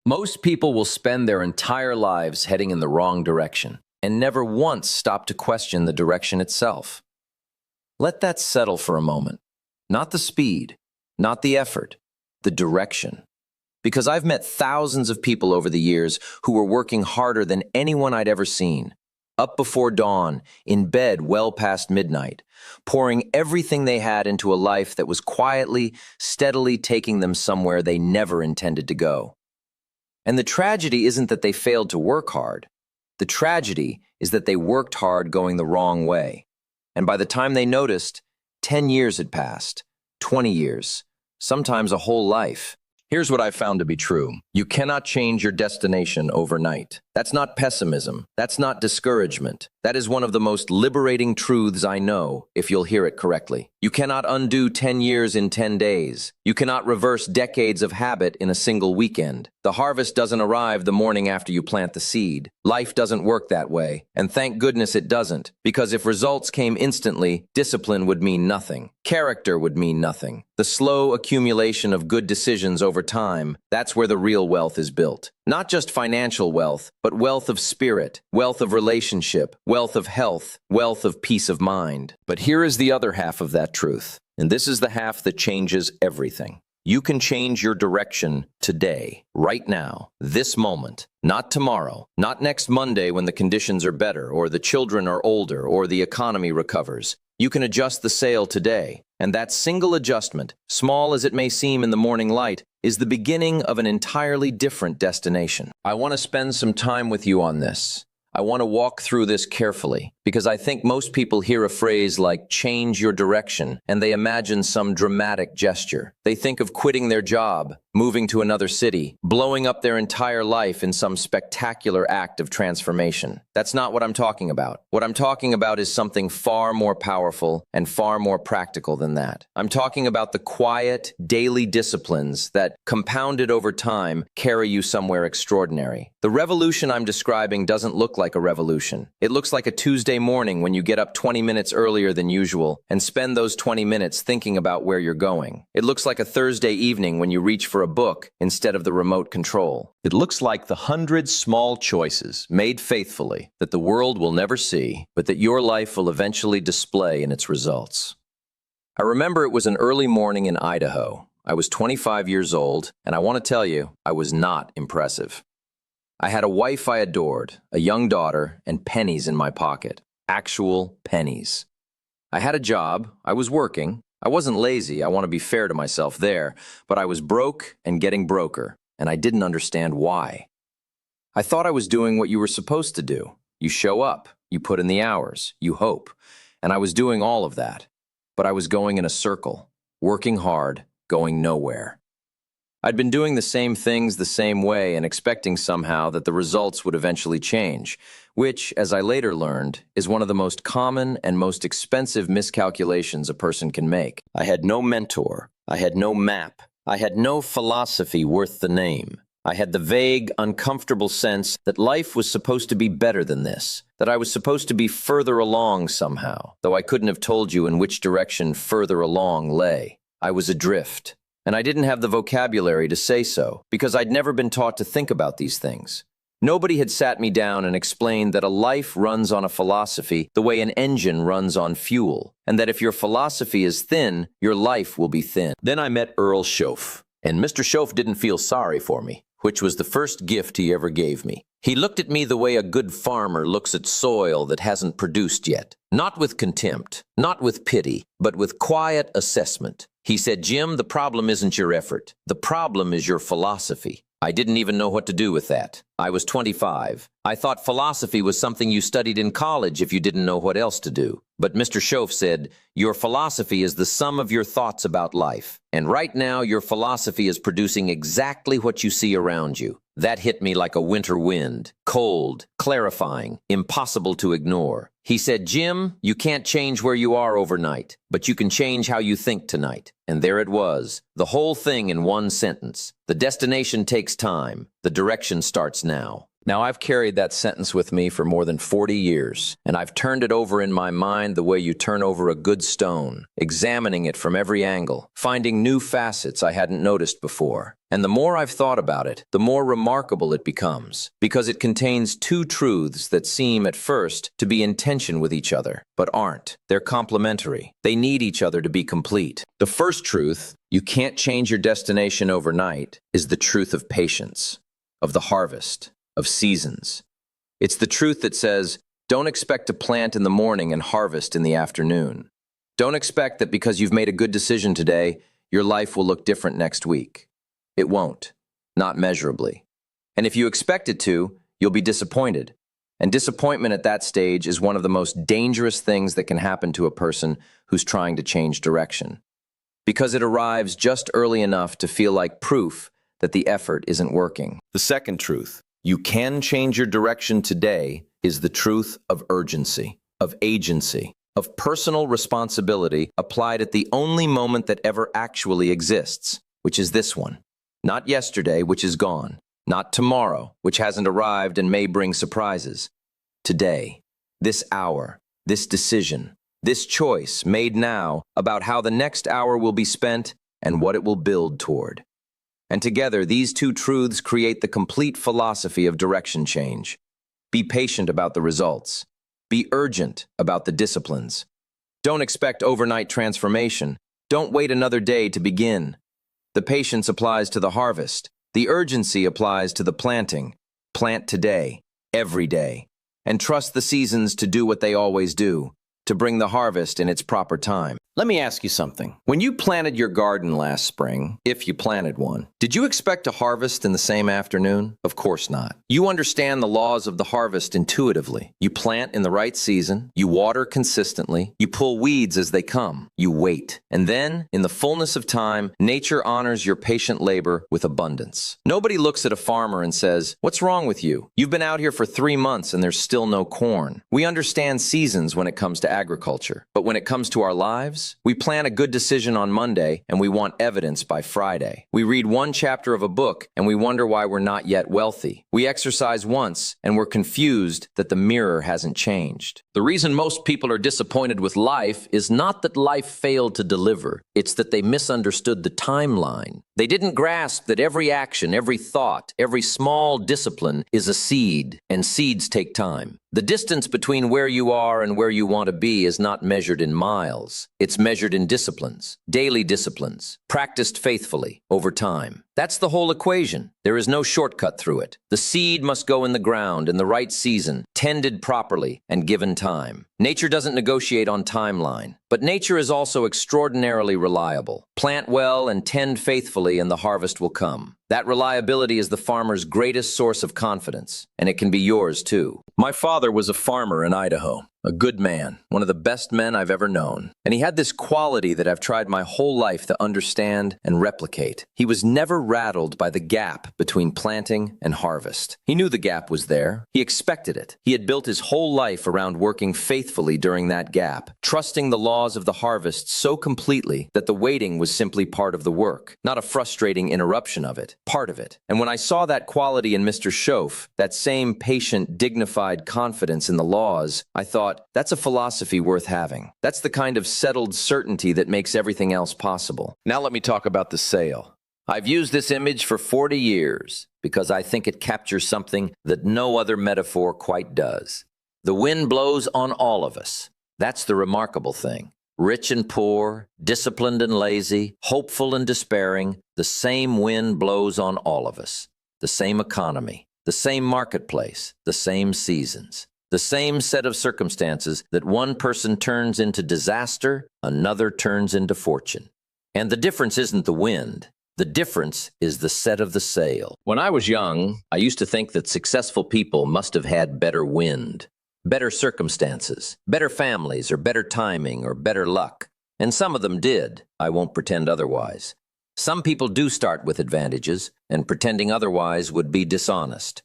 Most people will spend their entire lives heading in the wrong direction and never once stop to question the direction itself. Let that settle for a moment. Not the speed, not the effort, the direction. Because I've met thousands of people over the years who were working harder than anyone I'd ever seen. Up before dawn, in bed well past midnight, pouring everything they had into a life that was quietly, steadily taking them somewhere they never intended to go. And the tragedy isn't that they failed to work hard. The tragedy is that they worked hard going the wrong way. And by the time they noticed, 10 years had passed, 20 years, sometimes a whole life. Here's what I've found to be true. You cannot change your destination overnight. That's not pessimism. That's not discouragement. That is one of the most liberating truths I know, if you'll hear it correctly. You cannot undo 10 years in 10 days. You cannot reverse decades of habit in a single weekend. The harvest doesn't arrive the morning after you plant the seed. Life doesn't work that way, and thank goodness it doesn't, because if results came instantly, discipline would mean nothing. Character would mean nothing. The slow accumulation of good decisions over time, that's where the real wealth is built. Not just financial wealth, but wealth of spirit, wealth of relationship, wealth of health, wealth of peace of mind. But here is the other half of that truth, and this is the half that changes everything. You can change your direction today, right now, this moment, not tomorrow, not next Monday when the conditions are better, or the children are older, or the economy recovers. You can adjust the sail today, and that single adjustment, small as it may seem in the morning light, is the beginning of an entirely different destination. I want to spend some time with you on this. I want to walk through this carefully, because I think most people hear a phrase like change your direction, and they imagine some dramatic gesture. They think of quitting their job, moving to another city, blowing up their entire life in some spectacular act of transformation. That's not what I'm talking about. What I'm talking about is something far more powerful and far more practical than that. I'm talking about the quiet, daily disciplines that, compounded over time, carry you somewhere extraordinary. The revolution I'm describing doesn't look like a revolution. It looks like a Tuesday morning when you get up 20 minutes earlier than usual and spend those 20 minutes thinking about where you're going. It looks like a Thursday evening when you reach for a book instead of the remote control. It looks like the 100 small choices made faithfully that the world will never see, but that your life will eventually display in its results. I remember it was an early morning in Idaho. I was 25 years old, and I want to tell you, I was not impressive. I had a wife I adored, a young daughter, and pennies in my pocket. Actual pennies. I had a job, I was working. I wasn't lazy, I want to be fair to myself there, but I was broke and getting broker, and I didn't understand why. I thought I was doing what you were supposed to do. You show up, you put in the hours, you hope, and I was doing all of that. But I was going in a circle, working hard, going nowhere. I'd been doing the same things the same way and expecting somehow that the results would eventually change, which, as I later learned, is one of the most common and most expensive miscalculations a person can make. I had no mentor. I had no map. I had no philosophy worth the name. I had the vague, uncomfortable sense that life was supposed to be better than this, that I was supposed to be further along somehow, though I couldn't have told you in which direction further along lay. I was adrift. And I didn't have the vocabulary to say so, because I'd never been taught to think about these things. Nobody had sat me down and explained that a life runs on a philosophy the way an engine runs on fuel, and that if your philosophy is thin, your life will be thin. Then I met Earl Schoaf, and Mr. Schoaf didn't feel sorry for me, which was the first gift he ever gave me. He looked at me the way a good farmer looks at soil that hasn't produced yet, not with contempt, not with pity, but with quiet assessment. He said, "Jim, the problem isn't your effort. The problem is your philosophy." I didn't even know what to do with that. I was 25. I thought philosophy was something you studied in college if you didn't know what else to do. But Mr. Schoaf said, "Your philosophy is the sum of your thoughts about life. And right now, your philosophy is producing exactly what you see around you." That hit me like a winter wind. Cold, clarifying, impossible to ignore. He said, "Jim, you can't change where you are overnight, but you can change how you think tonight." And there it was, the whole thing in one sentence. The destination takes time. The direction starts now. Now, I've carried that sentence with me for more than 40 years, and I've turned it over in my mind the way you turn over a good stone, examining it from every angle, finding new facets I hadn't noticed before. And the more I've thought about it, the more remarkable it becomes, because it contains two truths that seem at first to be in tension with each other, but aren't. They're complementary. They need each other to be complete. The first truth, you can't change your destination overnight, is the truth of patience, of the harvest, of seasons. It's the truth that says, don't expect to plant in the morning and harvest in the afternoon. Don't expect that because you've made a good decision today, your life will look different next week. It won't, not measurably. And if you expect it to, you'll be disappointed. And disappointment at that stage is one of the most dangerous things that can happen to a person who's trying to change direction, because it arrives just early enough to feel like proof that the effort isn't working. The second truth, you can change your direction today, is the truth of urgency, of agency, of personal responsibility applied at the only moment that ever actually exists, which is this one. Not yesterday, which is gone. Not tomorrow, which hasn't arrived and may bring surprises. Today, this hour, this decision, this choice made now about how the next hour will be spent and what it will build toward. And together, these two truths create the complete philosophy of direction change. Be patient about the results. Be urgent about the disciplines. Don't expect overnight transformation. Don't wait another day to begin. The patience applies to the harvest. The urgency applies to the planting. Plant today, every day, and trust the seasons to do what they always do, to bring the harvest in its proper time. Let me ask you something. When you planted your garden last spring, if you planted one, did you expect to harvest in the same afternoon? Of course not. You understand the laws of the harvest intuitively. You plant in the right season, you water consistently, you pull weeds as they come, you wait. And then, in the fullness of time, nature honors your patient labor with abundance. Nobody looks at a farmer and says, "What's wrong with you? You've been out here for 3 months and there's still no corn." We understand seasons when it comes to agriculture, but when it comes to our lives, we plan a good decision on Monday and we want evidence by Friday. We read one chapter of a book and we wonder why we're not yet wealthy. We exercise once and we're confused that the mirror hasn't changed. The reason most people are disappointed with life is not that life failed to deliver. It's that they misunderstood the timeline. They didn't grasp that every action, every thought, every small discipline is a seed, and seeds take time. The distance between where you are and where you want to be is not measured in miles. It's measured in disciplines, daily disciplines, practiced faithfully over time. That's the whole equation. There is no shortcut through it. The seed must go in the ground in the right season, tended properly and given time. Nature doesn't negotiate on timeline, but nature is also extraordinarily reliable. Plant well and tend faithfully and the harvest will come. That reliability is the farmer's greatest source of confidence, and it can be yours too. My father was a farmer in Idaho, a good man, one of the best men I've ever known. And he had this quality that I've tried my whole life to understand and replicate. He was never rattled by the gap between planting and harvest. He knew the gap was there. He expected it. He had built his whole life around working faithfully during that gap, trusting the laws of the harvest so completely that the waiting was simply part of the work, not a frustrating interruption of it, part of it. And when I saw that quality in Mr. Schoaf, that same patient, dignified confidence in the laws, I thought, that's a philosophy worth having. That's the kind of settled certainty that makes everything else possible. Now let me talk about the sail. I've used this image for 40 years because I think it captures something that no other metaphor quite does. The wind blows on all of us. That's the remarkable thing. Rich and poor, disciplined and lazy, hopeful and despairing, the same wind blows on all of us. The same economy, the same marketplace, the same seasons. The same set of circumstances that one person turns into disaster, another turns into fortune. And the difference isn't the wind. The difference is the set of the sail. When I was young, I used to think that successful people must have had better wind, better circumstances, better families, or better timing, or better luck. And some of them did. I won't pretend otherwise. Some people do start with advantages, and pretending otherwise would be dishonest.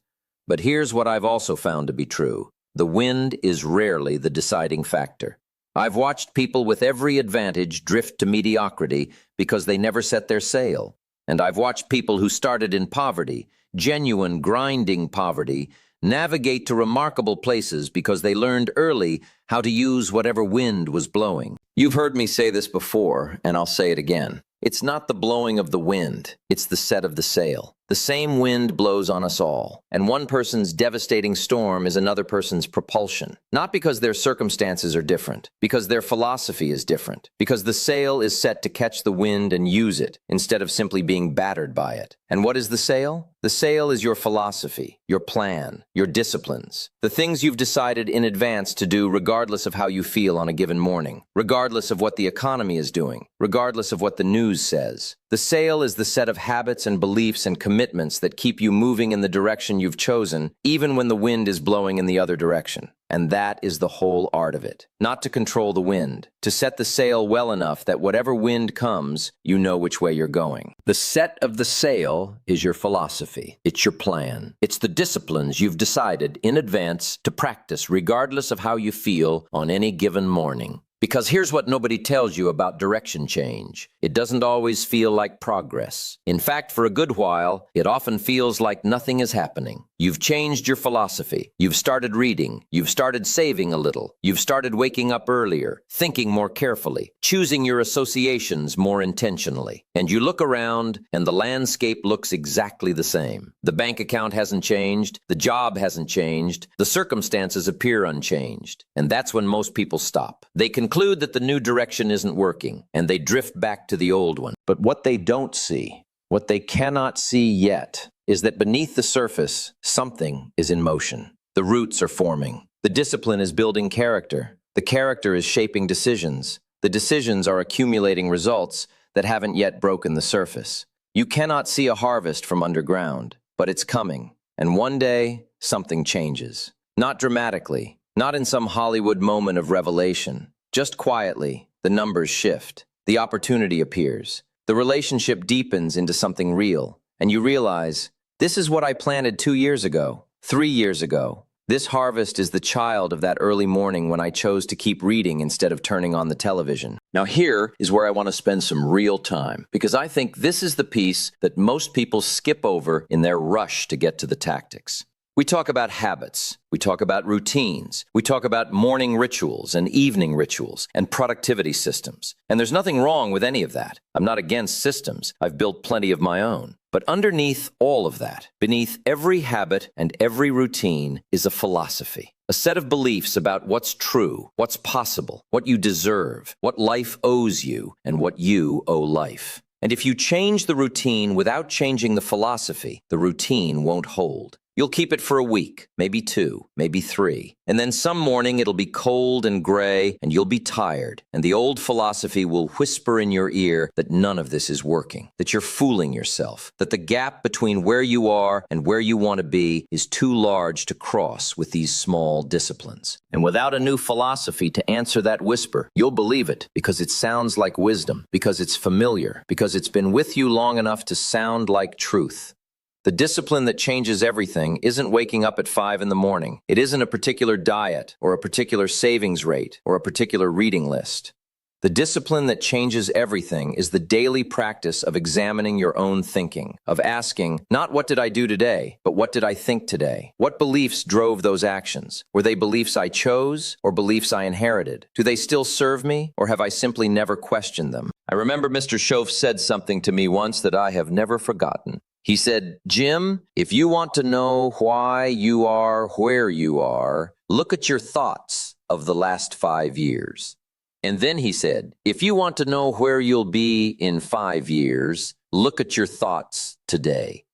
But here's what I've also found to be true. The wind is rarely the deciding factor. I've watched people with every advantage drift to mediocrity because they never set their sail. And I've watched people who started in poverty, genuine grinding poverty, navigate to remarkable places because they learned early how to use whatever wind was blowing. You've heard me say this before, and I'll say it again. It's not the blowing of the wind, it's the set of the sail. The same wind blows on us all, and one person's devastating storm is another person's propulsion. Not because their circumstances are different, because their philosophy is different, because the sail is set to catch the wind and use it, instead of simply being battered by it. And what is the sail? The sail is your philosophy, your plan, your disciplines, the things you've decided in advance to do regardless of how you feel on a given morning, regardless of what the economy is doing, regardless of what the news says. The sail is the set of habits and beliefs and commitments that keep you moving in the direction you've chosen, even when the wind is blowing in the other direction. And that is the whole art of it. Not to control the wind, to set the sail well enough that whatever wind comes, you know which way you're going. The set of the sail is your philosophy. It's your plan. It's the disciplines you've decided in advance to practice regardless of how you feel on any given morning. Because here's what nobody tells you about direction change. It doesn't always feel like progress. In fact, for a good while, it often feels like nothing is happening. You've changed your philosophy. You've started reading. You've started saving a little. You've started waking up earlier, thinking more carefully, choosing your associations more intentionally. And you look around, and the landscape looks exactly the same. The bank account hasn't changed. The job hasn't changed. The circumstances appear unchanged. And that's when most people stop. They conclude that the new direction isn't working, and they drift back to the old one. But what they don't see, what they cannot see yet, is that beneath the surface, something is in motion. The roots are forming. The discipline is building character. The character is shaping decisions. The decisions are accumulating results that haven't yet broken the surface. You cannot see a harvest from underground, but it's coming. And one day, something changes. Not dramatically, not in some Hollywood moment of revelation. Just quietly, the numbers shift. The opportunity appears. The relationship deepens into something real. And you realize, this is what I planted 2 years ago, 3 years ago. This harvest is the child of that early morning when I chose to keep reading instead of turning on the television. Now here is where I want to spend some real time, because I think this is the piece that most people skip over in their rush to get to the tactics. We talk about habits, we talk about routines, we talk about morning rituals and evening rituals and productivity systems. And there's nothing wrong with any of that. I'm not against systems. I've built plenty of my own. But underneath all of that, beneath every habit and every routine, is a philosophy. A set of beliefs about what's true, what's possible, what you deserve, what life owes you, and what you owe life. And if you change the routine without changing the philosophy, the routine won't hold. You'll keep it for a week, maybe 2, maybe 3. And then some morning it'll be cold and gray and you'll be tired. And the old philosophy will whisper in your ear that none of this is working, that you're fooling yourself, that the gap between where you are and where you want to be is too large to cross with these small disciplines. And without a new philosophy to answer that whisper, you'll believe it because it sounds like wisdom, because it's familiar, because it's been with you long enough to sound like truth. The discipline that changes everything isn't waking up at 5 in the morning. It isn't a particular diet or a particular savings rate or a particular reading list. The discipline that changes everything is the daily practice of examining your own thinking, of asking, not what did I do today, but what did I think today? What beliefs drove those actions? Were they beliefs I chose or beliefs I inherited? Do they still serve me or have I simply never questioned them? I remember Mr. Schoaf said something to me once that I have never forgotten. He said, Jim, if you want to know why you are where you are, look at your thoughts of the last 5 years. And then he said, if you want to know where you'll be in 5 years, look at your thoughts today.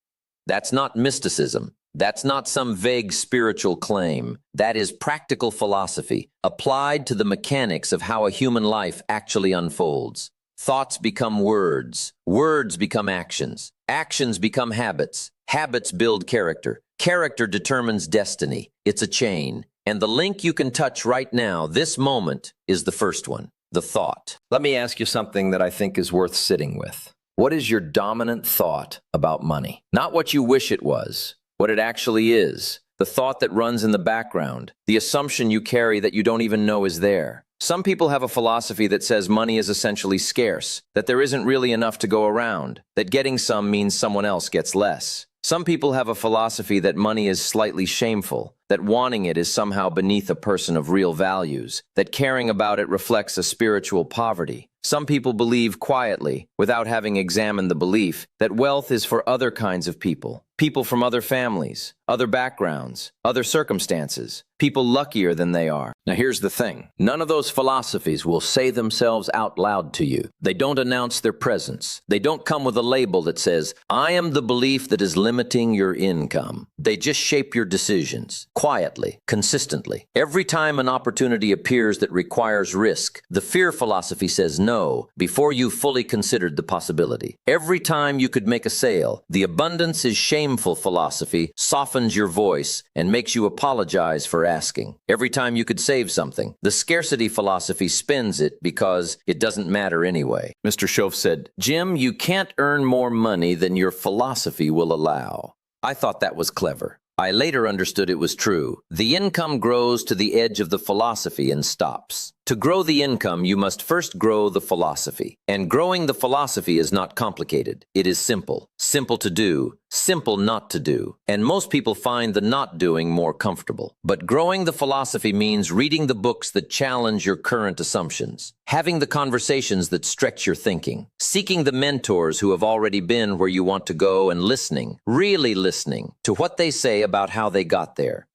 That's not mysticism. That's not some vague spiritual claim. That is practical philosophy applied to the mechanics of how a human life actually unfolds. Thoughts become words. Words become actions. Actions become habits. Habits build character. Character determines destiny. It's a chain. And the link you can touch right now, this moment, is the first one, the thought. Let me ask you something that I think is worth sitting with. What is your dominant thought about money? Not what you wish it was, what it actually is. The thought that runs in the background, the assumption you carry that you don't even know is there. Some people have a philosophy that says money is essentially scarce, that there isn't really enough to go around, that getting some means someone else gets less. Some people have a philosophy that money is slightly shameful, that wanting it is somehow beneath a person of real values, that caring about it reflects a spiritual poverty. Some people believe quietly, without having examined the belief, that wealth is for other kinds of people. People from other families, other backgrounds, other circumstances, people luckier than they are. Now here's the thing. None of those philosophies will say themselves out loud to you. They don't announce their presence. They don't come with a label that says, I am the belief that is limiting your income. They just shape your decisions, quietly, consistently. Every time an opportunity appears that requires risk, the fear philosophy says no before you've fully considered the possibility. Every time you could make a sale, the abundance is shameful philosophy softens your voice and makes you apologize for asking. Every time you could save something, the scarcity philosophy spins it because it doesn't matter anyway. Mr. Schoaf said, Jim, you can't earn more money than your philosophy will allow. I thought that was clever. I later understood it was true. The income grows to the edge of the philosophy and stops. To grow the income, you must first grow the philosophy. And growing the philosophy is not complicated. It is simple. Simple to do, simple not to do. And most people find the not doing more comfortable. But growing the philosophy means reading the books that challenge your current assumptions, having the conversations that stretch your thinking, seeking the mentors who have already been where you want to go, and listening, really listening to what they say about how they got there.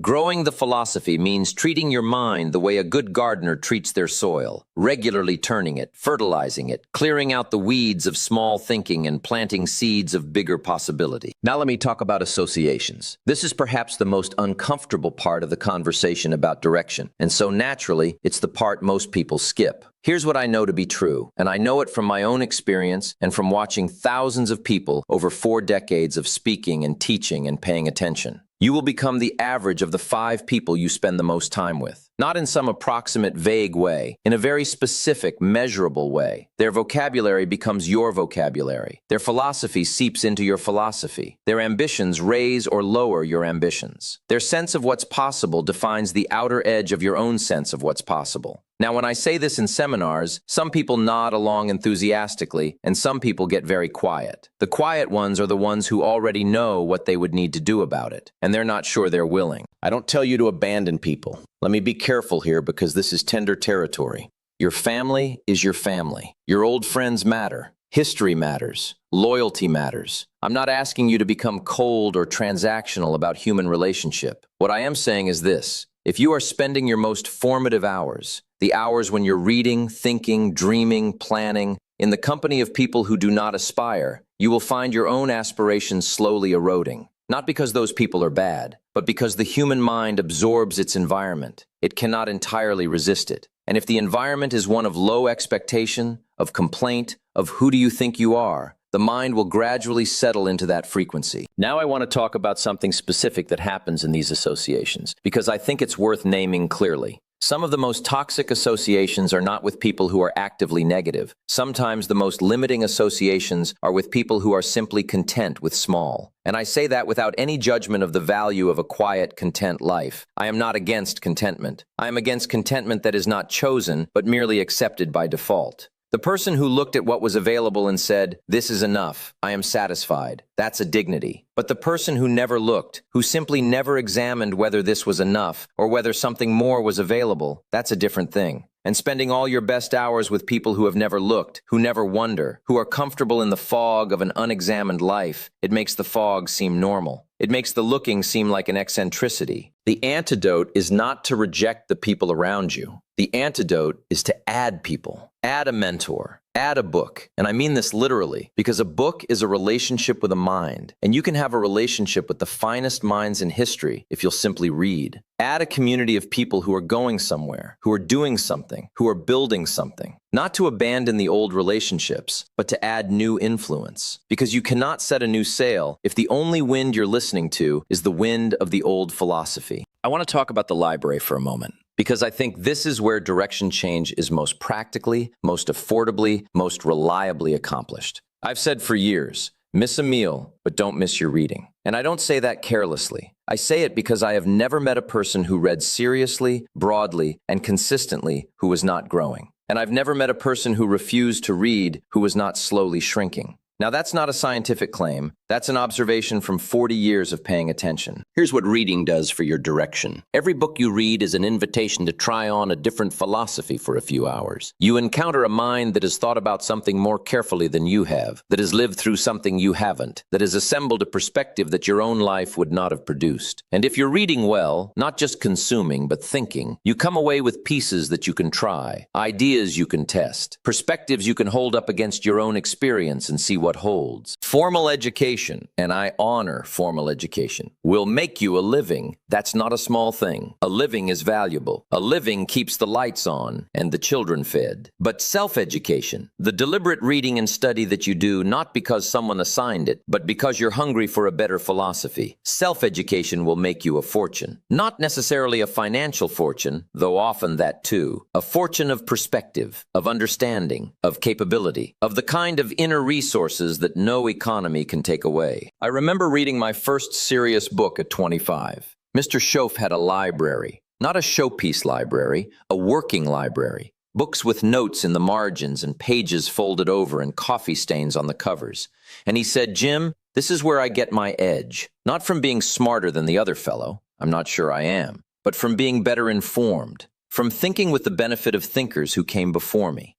Growing the philosophy means treating your mind the way a good gardener treats their soil, regularly turning it, fertilizing it, clearing out the weeds of small thinking and planting seeds of bigger possibility. Now let me talk about associations. This is perhaps the most uncomfortable part of the conversation about direction, and so naturally, it's the part most people skip. Here's what I know to be true, and I know it from my own experience and from watching thousands of people over 4 decades of speaking and teaching and paying attention. You will become the average of the 5 people you spend the most time with. Not in some approximate, vague way, in a very specific, measurable way. Their vocabulary becomes your vocabulary. Their philosophy seeps into your philosophy. Their ambitions raise or lower your ambitions. Their sense of what's possible defines the outer edge of your own sense of what's possible. Now, when I say this in seminars, some people nod along enthusiastically, and some people get very quiet. The quiet ones are the ones who already know what they would need to do about it, and they're not sure they're willing. I don't tell you to abandon people. Let me be careful here because this is tender territory. Your family is your family. Your old friends matter. History matters. Loyalty matters. I'm not asking you to become cold or transactional about human relationship. What I am saying is this. If you are spending your most formative hours, the hours when you're reading, thinking, dreaming, planning, in the company of people who do not aspire, you will find your own aspirations slowly eroding. Not because those people are bad, but because the human mind absorbs its environment. It cannot entirely resist it. And if the environment is one of low expectation, of complaint, of who do you think you are, the mind will gradually settle into that frequency. Now I want to talk about something specific that happens in these associations, because I think it's worth naming clearly. Some of the most toxic associations are not with people who are actively negative. Sometimes the most limiting associations are with people who are simply content with small. And I say that without any judgment of the value of a quiet, content life. I am not against contentment. I am against contentment that is not chosen, but merely accepted by default. The person who looked at what was available and said, "This is enough, I am satisfied," that's a dignity. But the person who never looked, who simply never examined whether this was enough or whether something more was available, that's a different thing. And spending all your best hours with people who have never looked, who never wonder, who are comfortable in the fog of an unexamined life, it makes the fog seem normal. It makes the looking seem like an eccentricity. The antidote is not to reject the people around you. The antidote is to add people. Add a mentor. Add a book. And I mean this literally, because a book is a relationship with a mind, and you can have a relationship with the finest minds in history if you'll simply read. Add a community of people who are going somewhere, who are doing something, who are building something. Not to abandon the old relationships, but to add new influence. Because you cannot set a new sail if the only wind you're listening to is the wind of the old philosophy. I want to talk about the library for a moment, because I think this is where direction change is most practically, most affordably, most reliably accomplished. I've said for years, miss a meal, but don't miss your reading. And I don't say that carelessly. I say it because I have never met a person who read seriously, broadly, and consistently who was not growing. And I've never met a person who refused to read who was not slowly shrinking. Now, that's not a scientific claim. That's an observation from 40 years of paying attention. Here's what reading does for your direction. Every book you read is an invitation to try on a different philosophy for a few hours. You encounter a mind that has thought about something more carefully than you have, that has lived through something you haven't, that has assembled a perspective that your own life would not have produced. And if you're reading well, not just consuming, but thinking, you come away with pieces that you can try, ideas you can test, perspectives you can hold up against your own experience and see what holds. Formal education, and I honor formal education, will make you a living. That's not a small thing. A living is valuable. A living keeps the lights on and the children fed. But self-education, the deliberate reading and study that you do not because someone assigned it, but because you're hungry for a better philosophy. Self-education will make you a fortune. Not necessarily a financial fortune, though often that too. A fortune of perspective, of understanding, of capability, of the kind of inner resources that no economy can take away. I remember reading my first serious book at 25. Mr. Schoaf had a library, not a showpiece library, a working library. Books with notes in the margins and pages folded over and coffee stains on the covers. And he said, "Jim, this is where I get my edge. Not from being smarter than the other fellow, I'm not sure I am, but from being better informed, from thinking with the benefit of thinkers who came before me."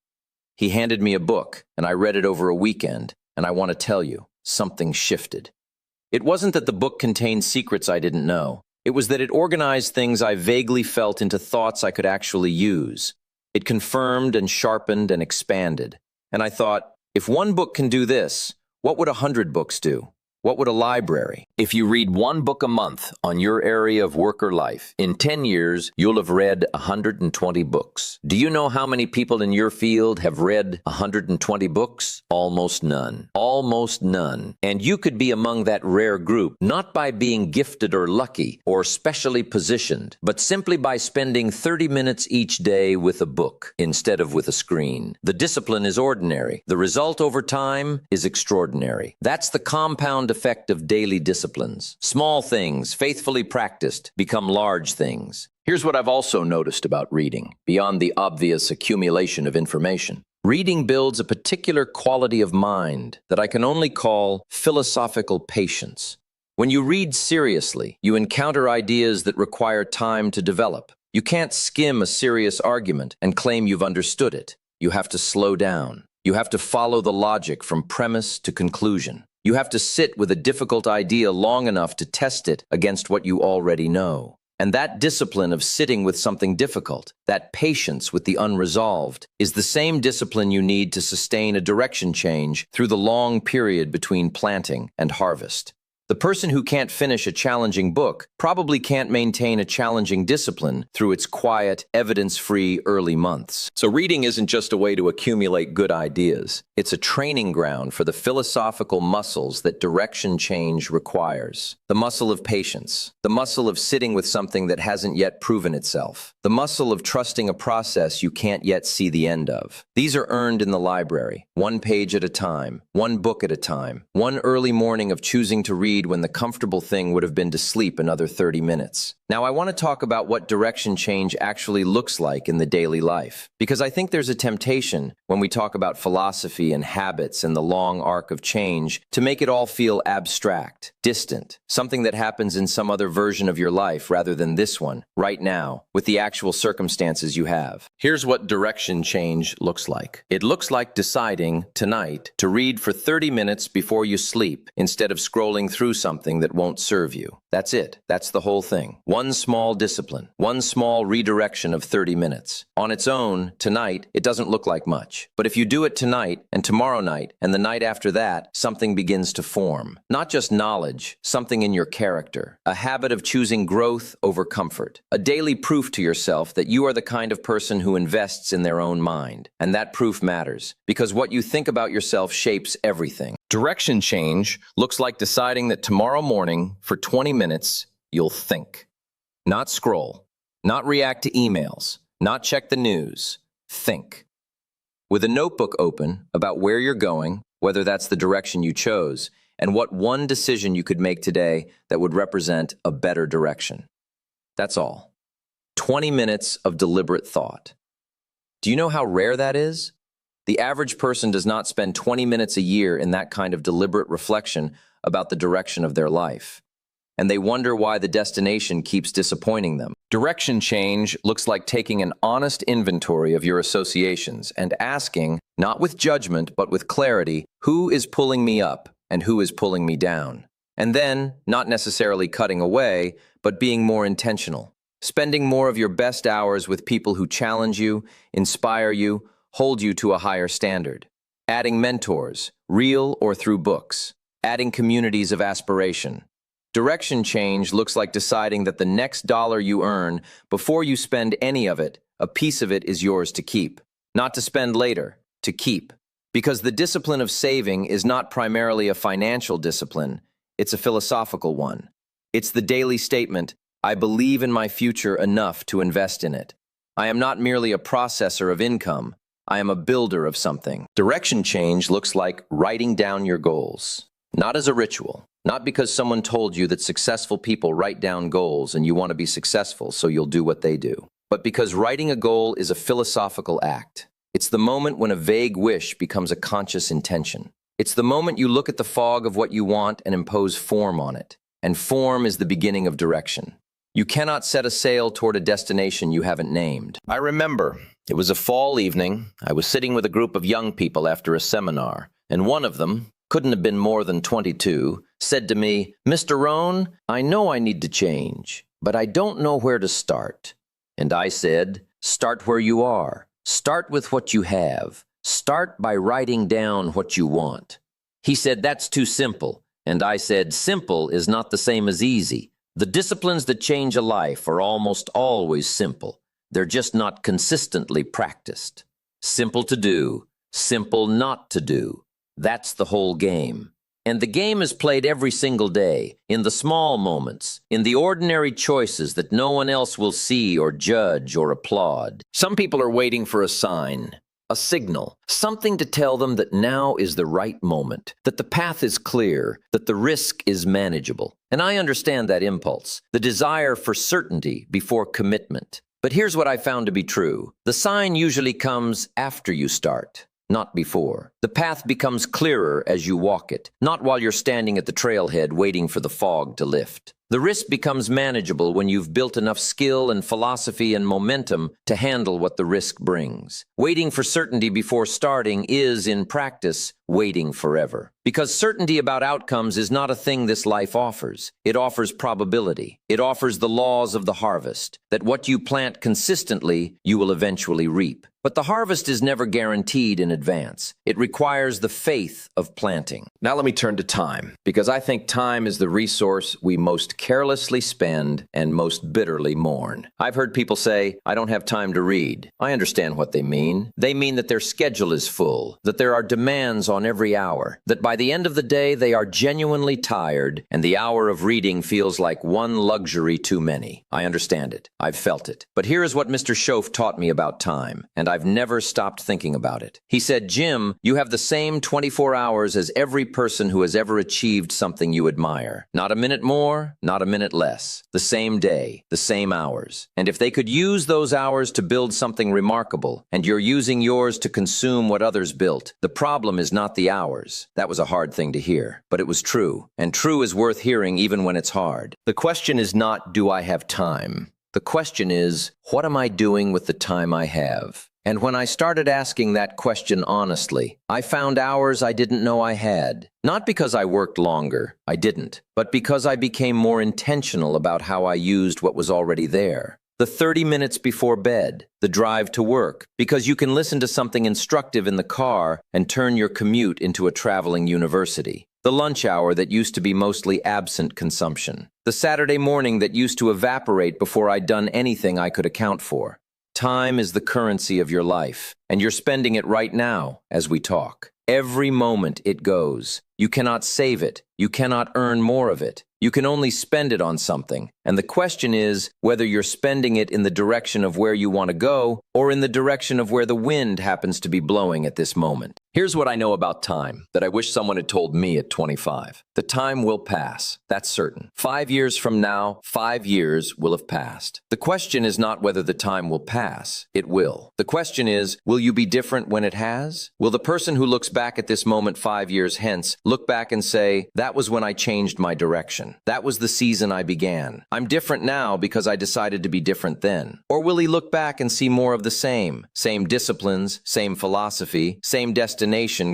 He handed me a book, and I read it over a weekend, and I want to tell you, something shifted. It wasn't that the book contained secrets I didn't know. It was that it organized things I vaguely felt into thoughts I could actually use. It confirmed and sharpened and expanded. And I thought, if one book can do this, what would 100 books do? What would a library? If you read one book a month on your area of work or life, in 10 years, you'll have read 120 books. Do you know how many people in your field have read 120 books? Almost none. Almost none. And you could be among that rare group, not by being gifted or lucky or specially positioned, but simply by spending 30 minutes each day with a book instead of with a screen. The discipline is ordinary. The result over time is extraordinary. That's the compound effect of daily disciplines. Small things, faithfully practiced, become large things. Here's what I've also noticed about reading, beyond the obvious accumulation of information. Reading builds a particular quality of mind that I can only call philosophical patience. When you read seriously, you encounter ideas that require time to develop. You can't skim a serious argument and claim you've understood it. You have to slow down. You have to follow the logic from premise to conclusion. You have to sit with a difficult idea long enough to test it against what you already know. And that discipline of sitting with something difficult, that patience with the unresolved, is the same discipline you need to sustain a direction change through the long period between planting and harvest. The person who can't finish a challenging book probably can't maintain a challenging discipline through its quiet, evidence-free early months. So reading isn't just a way to accumulate good ideas. It's a training ground for the philosophical muscles that direction change requires. The muscle of patience, the muscle of sitting with something that hasn't yet proven itself, the muscle of trusting a process you can't yet see the end of. These are earned in the library, one page at a time, one book at a time, one early morning of choosing to read when the comfortable thing would have been to sleep another 30 minutes. Now, I want to talk about what direction change actually looks like in the daily life, because I think there's a temptation when we talk about philosophy and habits and the long arc of change to make it all feel abstract, distant, something that happens in some other version of your life rather than this one, right now, with the actual circumstances you have. Here's what direction change looks like. It looks like deciding tonight to read for 30 minutes before you sleep instead of scrolling through something that won't serve you. That's it. That's the whole thing. One small discipline, one small redirection of 30 minutes. On its own, tonight, it doesn't look like much. But if you do it tonight and tomorrow night and the night after that, something begins to form. Not just knowledge, something in your character. A habit of choosing growth over comfort. A daily proof to yourself that you are the kind of person who invests in their own mind. And that proof matters, because what you think about yourself shapes everything. Direction change looks like deciding that tomorrow morning, for 20 minutes, you'll think. Not scroll, not react to emails, not check the news. Think. With a notebook open about where you're going, whether that's the direction you chose, and what one decision you could make today that would represent a better direction. That's all. 20 minutes of deliberate thought. Do you know how rare that is? The average person does not spend 20 minutes a year in that kind of deliberate reflection about the direction of their life. And they wonder why the destination keeps disappointing them. Direction change looks like taking an honest inventory of your associations and asking, not with judgment but with clarity, who is pulling me up and who is pulling me down. And then, not necessarily cutting away, but being more intentional. Spending more of your best hours with people who challenge you, inspire you, hold you to a higher standard. Adding mentors, real or through books. Adding communities of aspiration. Direction change looks like deciding that the next dollar you earn, before you spend any of it, a piece of it is yours to keep. Not to spend later, to keep. Because the discipline of saving is not primarily a financial discipline, it's a philosophical one. It's the daily statement, I believe in my future enough to invest in it. I am not merely a processor of income, I am a builder of something. Direction change looks like writing down your goals. Not as a ritual. Not because someone told you that successful people write down goals and you want to be successful, so you'll do what they do. But because writing a goal is a philosophical act. It's the moment when a vague wish becomes a conscious intention. It's the moment you look at the fog of what you want and impose form on it. And form is the beginning of direction. You cannot set a sail toward a destination you haven't named. I remember, it was a fall evening. I was sitting with a group of young people after a seminar, and one of them, couldn't have been more than 22, said to me, Mr. Rohn, I know I need to change, but I don't know where to start. And I said, start where you are. Start with what you have. Start by writing down what you want. He said, that's too simple. And I said, simple is not the same as easy. The disciplines that change a life are almost always simple. They're just not consistently practiced. Simple to do, simple not to do. That's the whole game. And the game is played every single day, in the small moments, in the ordinary choices that no one else will see or judge or applaud. Some people are waiting for a sign, a signal, something to tell them that now is the right moment, that the path is clear, that the risk is manageable. And I understand that impulse, the desire for certainty before commitment. But here's what I found to be true. The sign usually comes after you start. Not before. The path becomes clearer as you walk it, not while you're standing at the trailhead waiting for the fog to lift. The risk becomes manageable when you've built enough skill and philosophy and momentum to handle what the risk brings. Waiting for certainty before starting is, in practice, waiting forever. Because certainty about outcomes is not a thing this life offers. It offers probability. It offers the laws of the harvest, that what you plant consistently, you will eventually reap. But the harvest is never guaranteed in advance. It requires the faith of planting. Now let me turn to time, because I think time is the resource we most carelessly spend and most bitterly mourn. I've heard people say, I don't have time to read. I understand what they mean. They mean that their schedule is full, that there are demands on every hour, that by the end of the day they are genuinely tired, and the hour of reading feels like one luxury too many. I understand it. I've felt it. But here is what Mr. Schoaf taught me about time, and I've never stopped thinking about it. He said, Jim, you have the same 24 hours as every person who has ever achieved something you admire. Not a minute more, not a minute less. The same day, the same hours. And if they could use those hours to build something remarkable, and you're using yours to consume what others built, the problem is not the hours. That was a hard thing to hear, but it was true. And true is worth hearing even when it's hard. The question is not, do I have time? The question is, what am I doing with the time I have? And when I started asking that question honestly, I found hours I didn't know I had. Not because I worked longer, I didn't, but because I became more intentional about how I used what was already there. The 30 minutes before bed, the drive to work, because you can listen to something instructive in the car and turn your commute into a traveling university. The lunch hour that used to be mostly absent consumption. The Saturday morning that used to evaporate before I'd done anything I could account for. Time is the currency of your life, and you're spending it right now as we talk. Every moment it goes. You cannot save it. You cannot earn more of it. You can only spend it on something. And the question is whether you're spending it in the direction of where you want to go or in the direction of where the wind happens to be blowing at this moment. Here's what I know about time that I wish someone had told me at 25. The time will pass, that's certain. 5 years from now, 5 years will have passed. The question is not whether the time will pass, it will. The question is, will you be different when it has? Will the person who looks back at this moment 5 years hence look back and say, that was when I changed my direction. That was the season I began. I'm different now because I decided to be different then. Or will he look back and see more of the same disciplines, same philosophy, same destination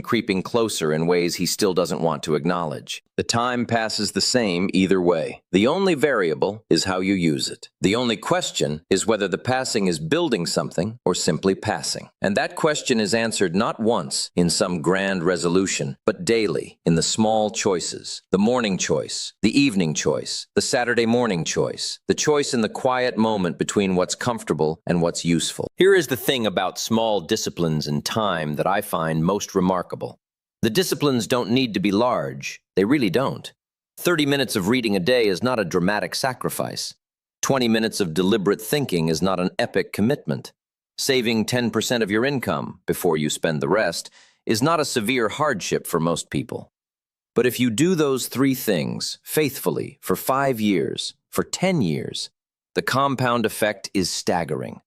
creeping closer in ways he still doesn't want to acknowledge? The time passes the same either way. The only variable is how you use it. The only question is whether the passing is building something or simply passing. And that question is answered not once in some grand resolution, but daily in the small choices. The morning choice, the evening choice, the Saturday morning choice, the choice in the quiet moment between what's comfortable and what's useful. Here is the thing about small disciplines in time that I find most remarkable. The disciplines don't need to be large. They really don't. 30 minutes of reading a day is not a dramatic sacrifice. 20 minutes of deliberate thinking is not an epic commitment. Saving 10% of your income before you spend the rest is not a severe hardship for most people. But if you do those 3 things faithfully for 5 years, for 10 years, the compound effect is staggering.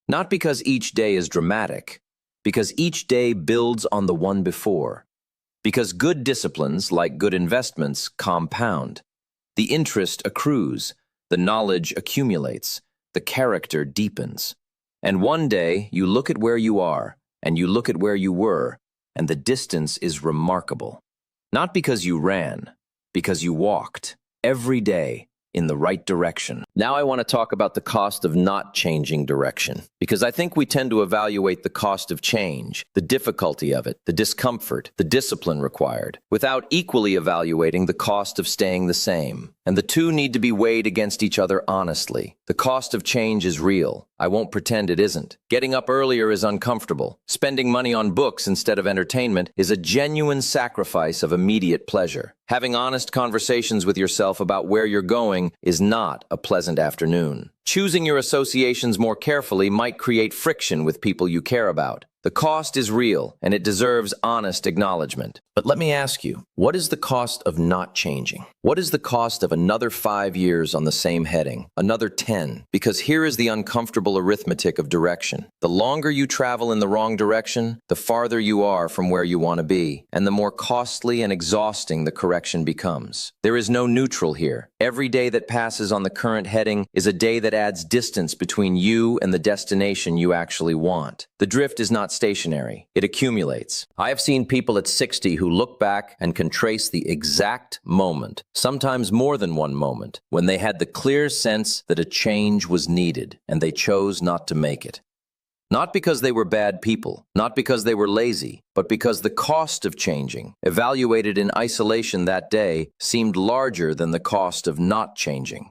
Not because each day is dramatic, because each day builds on the one before. Because good disciplines, like good investments, compound. The interest accrues, the knowledge accumulates, the character deepens. And one day, you look at where you are, and you look at where you were, and the distance is remarkable. Not because you ran, because you walked, every day, in the right direction. Now I want to talk about the cost of not changing direction, because I think we tend to evaluate the cost of change, the difficulty of it, the discomfort, the discipline required, without equally evaluating the cost of staying the same. And the two need to be weighed against each other honestly. The cost of change is real. I won't pretend it isn't. Getting up earlier is uncomfortable. Spending money on books instead of entertainment is a genuine sacrifice of immediate pleasure. Having honest conversations with yourself about where you're going is not a pleasant afternoon. Choosing your associations more carefully might create friction with people you care about. The cost is real, and it deserves honest acknowledgement. But let me ask you, what is the cost of not changing? What is the cost of another 5 years on the same heading? Another 10? Because here is the uncomfortable arithmetic of direction. The longer you travel in the wrong direction, the farther you are from where you want to be, and the more costly and exhausting the correction becomes. There is no neutral here. Every day that passes on the current heading is a day that adds distance between you and the destination you actually want. The drift is not stationary. It accumulates. I have seen people at 60 who look back and can trace the exact moment, sometimes more than one moment, when they had the clear sense that a change was needed, and they chose not to make it. Not because they were bad people, not because they were lazy, but because the cost of changing, evaluated in isolation that day, seemed larger than the cost of not changing.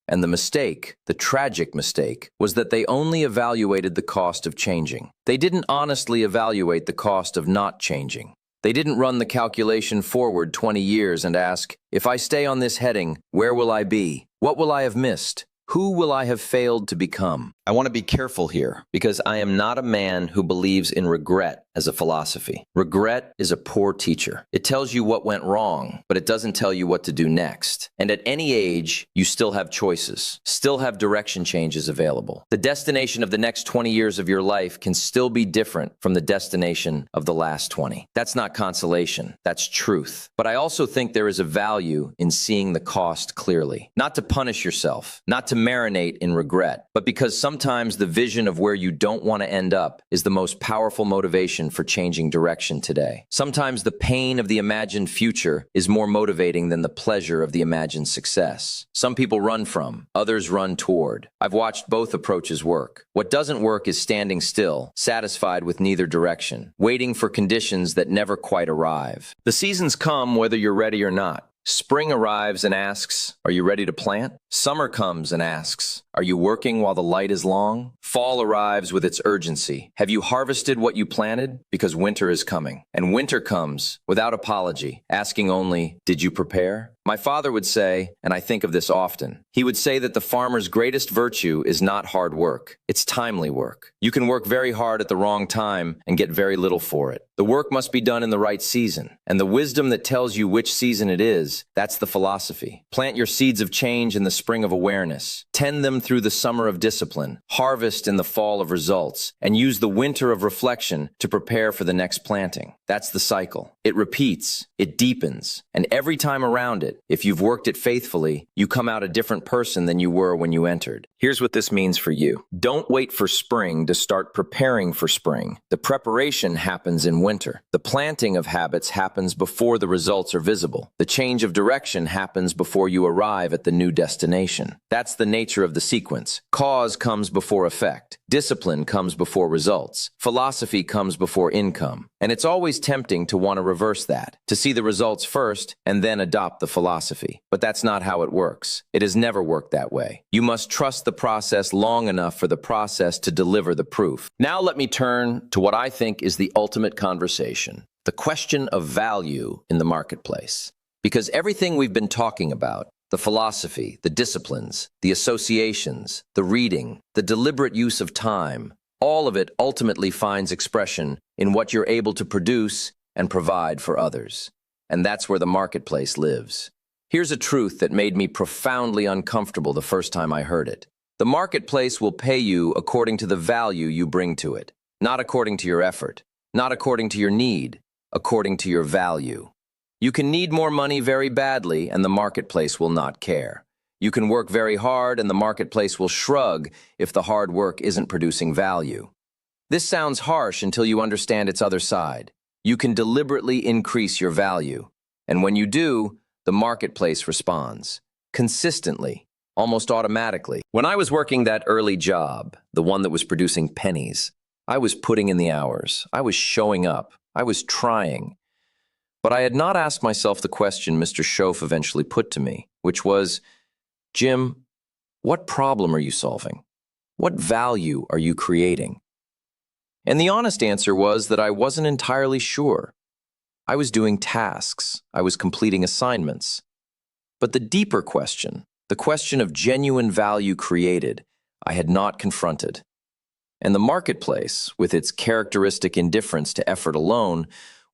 And the mistake, the tragic mistake, was that they only evaluated the cost of changing. They didn't honestly evaluate the cost of not changing. They didn't run the calculation forward 20 years and ask, if I stay on this heading, where will I be? What will I have missed? Who will I have failed to become? I want to be careful here, because I am not a man who believes in regret as a philosophy. Regret is a poor teacher. It tells you what went wrong, but it doesn't tell you what to do next. And at any age, you still have choices, still have direction changes available. The destination of the next 20 years of your life can still be different from the destination of the last 20. That's not consolation, that's truth. But I also think there is a value in seeing the cost clearly. Not to punish yourself, not to marinate in regret, but because sometimes the vision of where you don't want to end up is the most powerful motivation for changing direction today. Sometimes the pain of the imagined future is more motivating than the pleasure of the imagined success. Some people run from, others run toward. I've watched both approaches work. What doesn't work is standing still, satisfied with neither direction, waiting for conditions that never quite arrive. The seasons come whether you're ready or not. Spring arrives and asks, are you ready to plant? Summer comes and asks, are you working while the light is long? Fall arrives with its urgency. Have you harvested what you planted? Because winter is coming. And winter comes without apology, asking only, did you prepare? My father would say, and I think of this often, he would say that the farmer's greatest virtue is not hard work, it's timely work. You can work very hard at the wrong time and get very little for it. The work must be done in the right season, and the wisdom that tells you which season it is, that's the philosophy. Plant your seeds of change in the spring of awareness, tend them through the summer of discipline, harvest in the fall of results, and use the winter of reflection to prepare for the next planting. That's the cycle. It repeats, it deepens, and every time around it, if you've worked it faithfully, you come out a different person than you were when you entered. Here's what this means for you. Don't wait for spring to start preparing for spring. The preparation happens in winter. The planting of habits happens before the results are visible. The change of direction happens before you arrive at the new destination. That's the nature of the sequence. Cause comes before effect. Discipline comes before results. Philosophy comes before income. And it's always tempting to want to reverse that, to see the results first and then adopt the philosophy. But that's not how it works. It has never worked that way. You must trust the process long enough for the process to deliver the proof. Now let me turn to what I think is the ultimate conversation, the question of value in the marketplace. Because everything we've been talking about, the philosophy, the disciplines, the associations, the reading, the deliberate use of time, all of it ultimately finds expression in what you're able to produce and provide for others. And that's where the marketplace lives. Here's a truth that made me profoundly uncomfortable the first time I heard it. The marketplace will pay you according to the value you bring to it, not according to your effort, not according to your need, according to your value. You can need more money very badly and the marketplace will not care. You can work very hard and the marketplace will shrug if the hard work isn't producing value. This sounds harsh until you understand its other side. You can deliberately increase your value. And when you do, the marketplace responds. Consistently, almost automatically. When I was working that early job, the one that was producing pennies, I was putting in the hours. I was showing up. I was trying. But I had not asked myself the question Mr. Schoaf eventually put to me, which was, Jim, what problem are you solving? What value are you creating? And the honest answer was that I wasn't entirely sure. I was doing tasks. I was completing assignments. But the deeper question, the question of genuine value created, I had not confronted. And the marketplace, with its characteristic indifference to effort alone,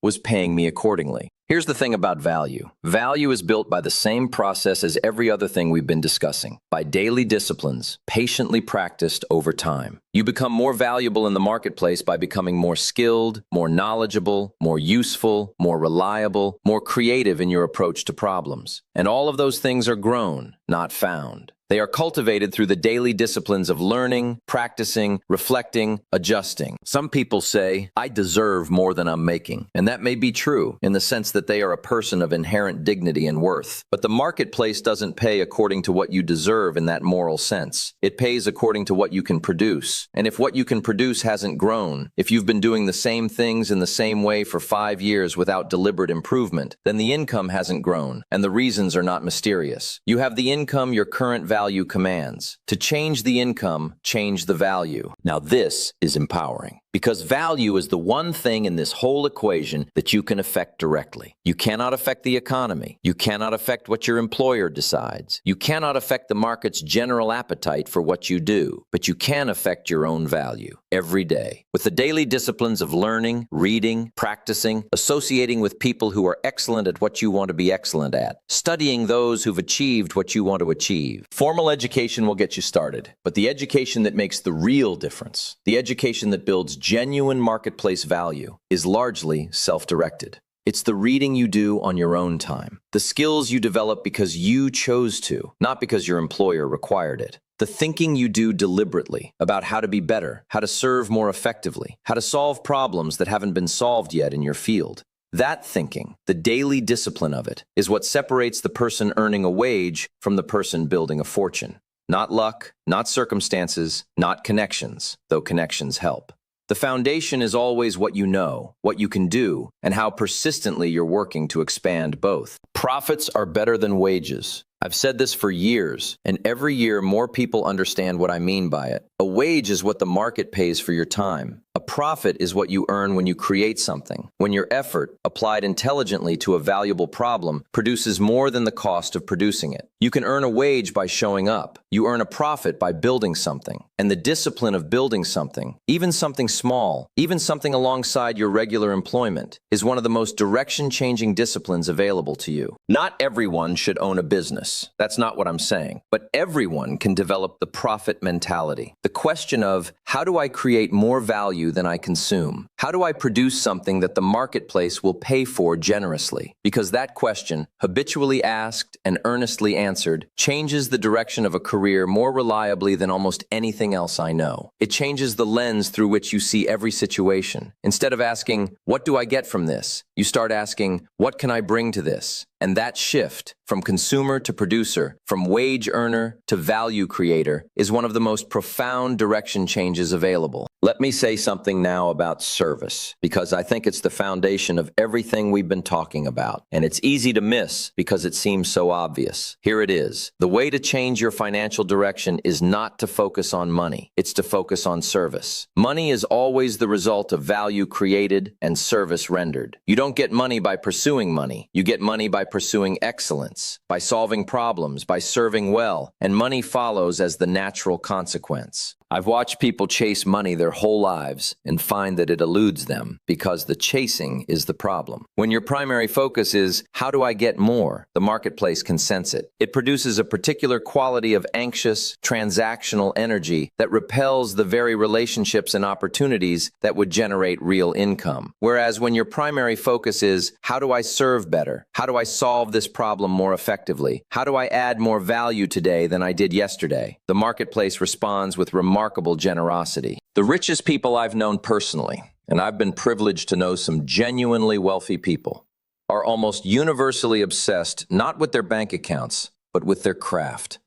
was paying me accordingly. Here's the thing about value. Value is built by the same process as every other thing we've been discussing, by daily disciplines, patiently practiced over time. You become more valuable in the marketplace by becoming more skilled, more knowledgeable, more useful, more reliable, more creative in your approach to problems. And all of those things are grown, not found. They are cultivated through the daily disciplines of learning, practicing, reflecting, adjusting. Some people say, I deserve more than I'm making. And that may be true in the sense that they are a person of inherent dignity and worth. But the marketplace doesn't pay according to what you deserve in that moral sense. It pays according to what you can produce. And if what you can produce hasn't grown, if you've been doing the same things in the same way for 5 years without deliberate improvement, then the income hasn't grown, and the reasons are not mysterious. You have the income your current value commands. To change the income, change the value. Now this is empowering. Because value is the one thing in this whole equation that you can affect directly. You cannot affect the economy. You cannot affect what your employer decides. You cannot affect the market's general appetite for what you do, but you can affect your own value every day. With the daily disciplines of learning, reading, practicing, associating with people who are excellent at what you want to be excellent at, studying those who've achieved what you want to achieve. Formal education will get you started, but the education that makes the real difference, the education that builds genuine marketplace value, is largely self-directed. It's the reading you do on your own time, the skills you develop because you chose to, not because your employer required it. The thinking you do deliberately about how to be better, how to serve more effectively, how to solve problems that haven't been solved yet in your field. That thinking, the daily discipline of it, is what separates the person earning a wage from the person building a fortune. Not luck, not circumstances, not connections, though connections help. The foundation is always what you know, what you can do, and how persistently you're working to expand both. Profits are better than wages. I've said this for years, and every year more people understand what I mean by it. A wage is what the market pays for your time. A profit is what you earn when you create something, when your effort, applied intelligently to a valuable problem, produces more than the cost of producing it. You can earn a wage by showing up. You earn a profit by building something. And the discipline of building something, even something small, even something alongside your regular employment, is one of the most direction-changing disciplines available to you. Not everyone should own a business. That's not what I'm saying. But everyone can develop the profit mentality. The question of, how do I create more value than I consume? How do I produce something that the marketplace will pay for generously? Because that question, habitually asked and earnestly answered, changes the direction of a career more reliably than almost anything else I know. It changes the lens through which you see every situation. Instead of asking, what do I get from this? You start asking, what can I bring to this? And that shift, from consumer to producer, from wage earner to value creator, is one of the most profound direction changes available. Let me say something now about service, because I think it's the foundation of everything we've been talking about. And it's easy to miss because it seems so obvious. Here it is. The way to change your financial direction is not to focus on money. It's to focus on service. Money is always the result of value created and service rendered. You don't get money by pursuing money. You get money by pursuing excellence, by solving problems, by serving well, and money follows as the natural consequence. I've watched people chase money their whole lives and find that it eludes them because the chasing is the problem. When your primary focus is, how do I get more? The marketplace can sense it. It produces a particular quality of anxious, transactional energy that repels the very relationships and opportunities that would generate real income. Whereas when your primary focus is, how do I serve better? How do I solve this problem more effectively? How do I add more value today than I did yesterday? The marketplace responds with remarkable generosity. The richest people I've known personally, and I've been privileged to know some genuinely wealthy people, are almost universally obsessed not with their bank accounts, but with their craft,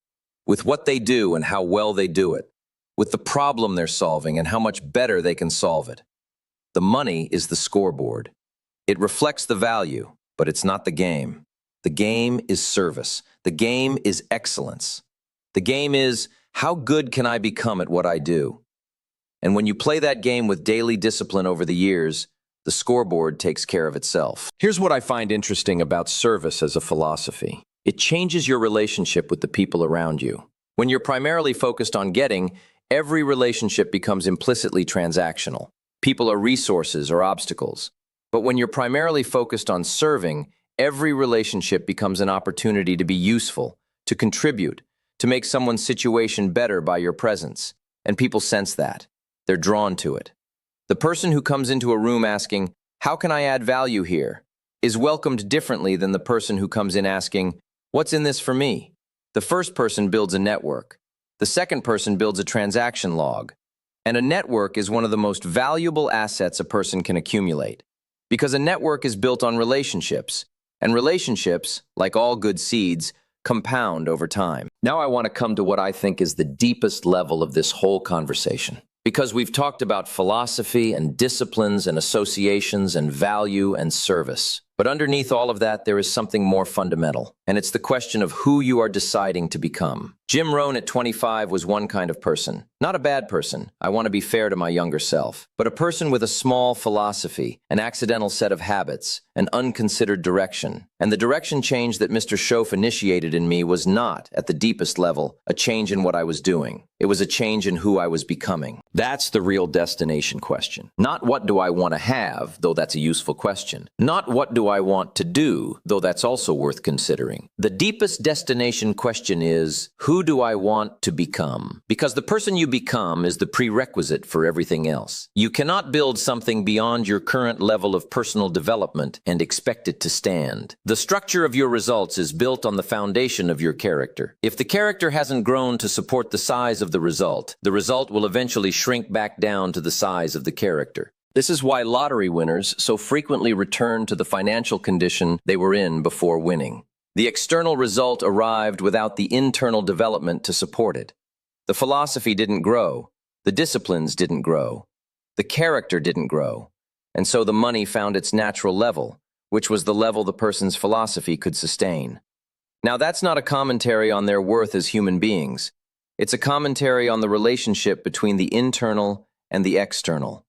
with what they do and how well they do it, with the problem they're solving and how much better they can solve it. The money is the scoreboard. It reflects the value, but it's not the game. The game is service. The game is excellence. The game is, how good can I become at what I do? And when you play that game with daily discipline over the years, the scoreboard takes care of itself. Here's what I find interesting about service as a philosophy. It changes your relationship with the people around you. When you're primarily focused on getting, every relationship becomes implicitly transactional. People are resources or obstacles. But when you're primarily focused on serving, every relationship becomes an opportunity to be useful, to contribute, to make someone's situation better by your presence. And people sense that. They're drawn to it. The person who comes into a room asking, how can I add value here, is welcomed differently than the person who comes in asking, what's in this for me? The first person builds a network. The second person builds a transaction log. And a network is one of the most valuable assets a person can accumulate. Because a network is built on relationships. And relationships, like all good seeds, compound over time. Now I want to come to what I think is the deepest level of this whole conversation. Because we've talked about philosophy and disciplines and associations and value and service. But underneath all of that, there is something more fundamental, and it's the question of who you are deciding to become. Jim Rohn at 25 was one kind of person. Not a bad person, I want to be fair to my younger self, but a person with a small philosophy, an accidental set of habits, an unconsidered direction. And the direction change that Mr. Schoaf initiated in me was not, at the deepest level, a change in what I was doing. It was a change in who I was becoming. That's the real destination question. Not what do I want to have, though that's a useful question. Not what do I want to do, though that's also worth considering. The deepest destination question is, who do I want to become? Because the person you become is the prerequisite for everything else. You cannot build something beyond your current level of personal development and expect it to stand. The structure of your results is built on the foundation of your character. If the character hasn't grown to support the size of the result will eventually shrink back down to the size of the character. This is why lottery winners so frequently return to the financial condition they were in before winning. The external result arrived without the internal development to support it. The philosophy didn't grow, the disciplines didn't grow, the character didn't grow, and so the money found its natural level, which was the level the person's philosophy could sustain. Now that's not a commentary on their worth as human beings. It's a commentary on the relationship between the internal and the external.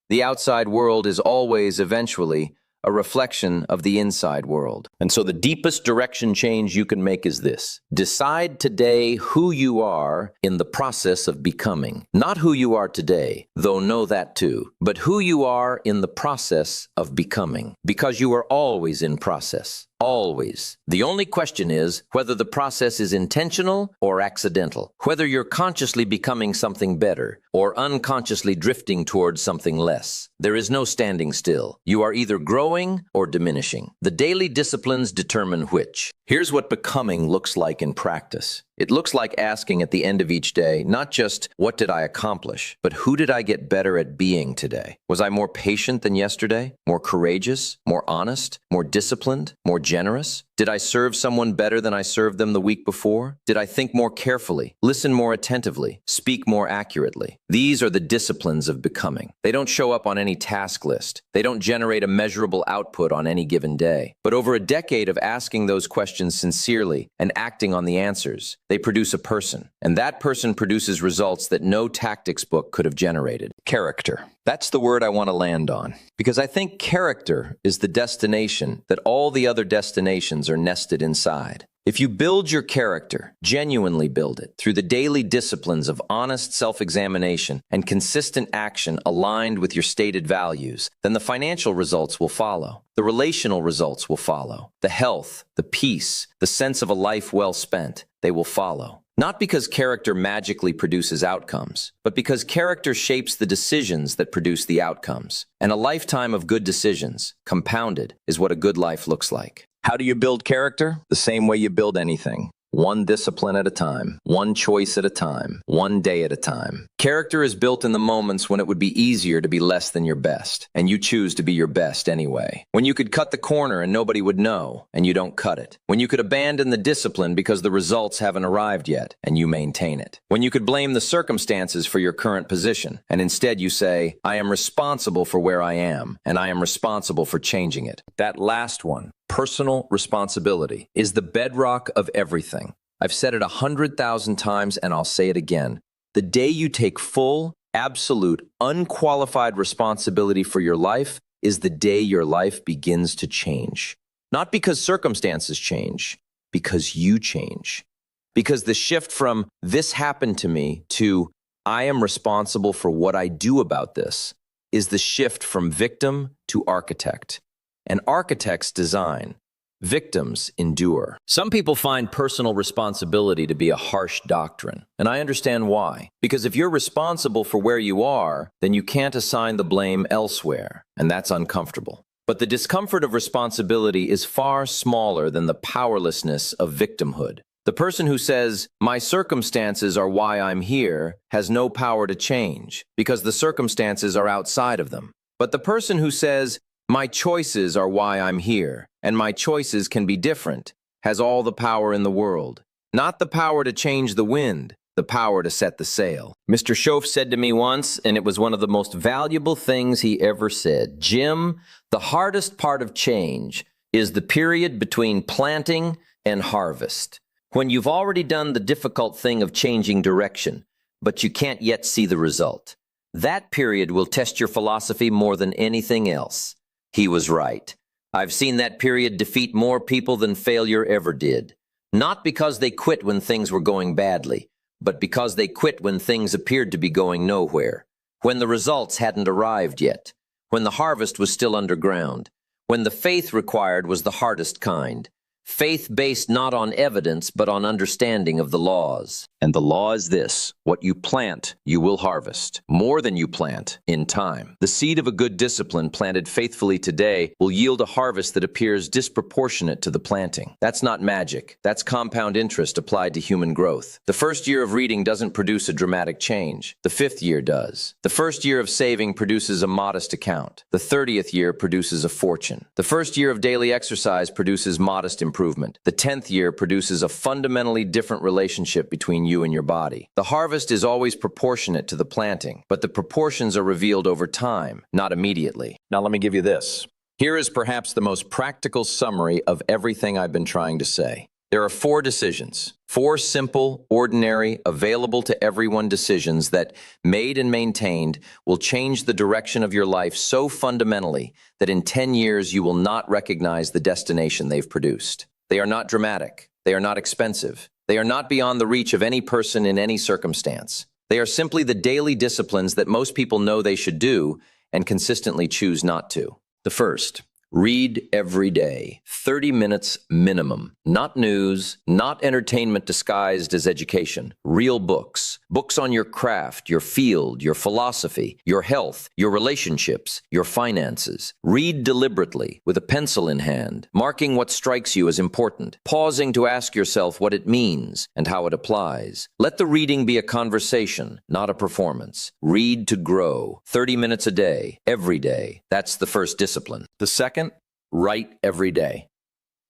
The outside world is always, eventually, a reflection of the inside world. And so the deepest direction change you can make is this. Decide today who you are in the process of becoming. Not who you are today, though know that too, but who you are in the process of becoming. Because you are always in process. Always. The only question is whether the process is intentional or accidental, whether you're consciously becoming something better or unconsciously drifting towards something less. There is no standing still. You are either growing or diminishing. The daily disciplines determine which. Here's what becoming looks like in practice. It looks like asking at the end of each day, not just what did I accomplish, but who did I get better at being today? Was I more patient than yesterday? More courageous? More honest? More disciplined? More generous? Did I serve someone better than I served them the week before? Did I think more carefully, listen more attentively, speak more accurately? These are the disciplines of becoming. They don't show up on any task list. They don't generate a measurable output on any given day. But over a decade of asking those questions sincerely and acting on the answers, they produce a person. And that person produces results that no tactics book could have generated. Character. That's the word I want to land on. Because I think character is the destination that all the other destinations are nested inside. If you build your character, genuinely build it, through the daily disciplines of honest self-examination and consistent action aligned with your stated values, then the financial results will follow. The relational results will follow. The health, the peace, the sense of a life well spent, they will follow. Not because character magically produces outcomes, but because character shapes the decisions that produce the outcomes. And a lifetime of good decisions, compounded, is what a good life looks like. How do you build character? The same way you build anything. One discipline at a time, one choice at a time, one day at a time. Character is built in the moments when it would be easier to be less than your best, and you choose to be your best anyway. When you could cut the corner and nobody would know, and you don't cut it. When you could abandon the discipline because the results haven't arrived yet, and you maintain it. When you could blame the circumstances for your current position, and instead you say, I am responsible for where I am, and I am responsible for changing it. That last one, personal responsibility, is the bedrock of everything. I've said it 100,000 times and I'll say it again. The day you take full, absolute, unqualified responsibility for your life is the day your life begins to change. Not because circumstances change, because you change. Because the shift from this happened to me to I am responsible for what I do about this is the shift from victim to architect. And architects design. Victims endure. Some people find personal responsibility to be a harsh doctrine, and I understand why. Because if you're responsible for where you are, then you can't assign the blame elsewhere, and that's uncomfortable. But the discomfort of responsibility is far smaller than the powerlessness of victimhood. The person who says, my circumstances are why I'm here, has no power to change, because the circumstances are outside of them. But the person who says, my choices are why I'm here, and my choices can be different, has all the power in the world. Not the power to change the wind, the power to set the sail. Mr. Schoaf said to me once, and it was one of the most valuable things he ever said, Jim, the hardest part of change is the period between planting and harvest, when you've already done the difficult thing of changing direction, but you can't yet see the result. That period will test your philosophy more than anything else. He was right. I've seen that period defeat more people than failure ever did. Not because they quit when things were going badly, but because they quit when things appeared to be going nowhere, when the results hadn't arrived yet, when the harvest was still underground, when the faith required was the hardest kind. Faith based not on evidence, but on understanding of the laws. And the law is this: what you plant, you will harvest. More than you plant, in time. The seed of a good discipline planted faithfully today will yield a harvest that appears disproportionate to the planting. That's not magic. That's compound interest applied to human growth. The first year of reading doesn't produce a dramatic change. The 5th year does. The first year of saving produces a modest account. The 30th year produces a fortune. The first year of daily exercise produces modest improvement. The 10th year produces a fundamentally different relationship between you and your body. The harvest is always proportionate to the planting, but the proportions are revealed over time, not immediately. Now let me give you this. Here is perhaps the most practical summary of everything I've been trying to say. There are 4 decisions, 4 simple, ordinary, available to everyone decisions that, made and maintained, will change the direction of your life so fundamentally that in 10 years you will not recognize the destination they've produced. They are not dramatic. They are not expensive. They are not beyond the reach of any person in any circumstance. They are simply the daily disciplines that most people know they should do and consistently choose not to. The first, read every day, 30 minutes minimum. Not news, not entertainment disguised as education. Real books. Books on your craft, your field, your philosophy, your health, your relationships, your finances. Read deliberately, with a pencil in hand, marking what strikes you as important, pausing to ask yourself what it means and how it applies. Let the reading be a conversation, not a performance. Read to grow, 30 minutes a day, every day. That's the first discipline. The second, write every day.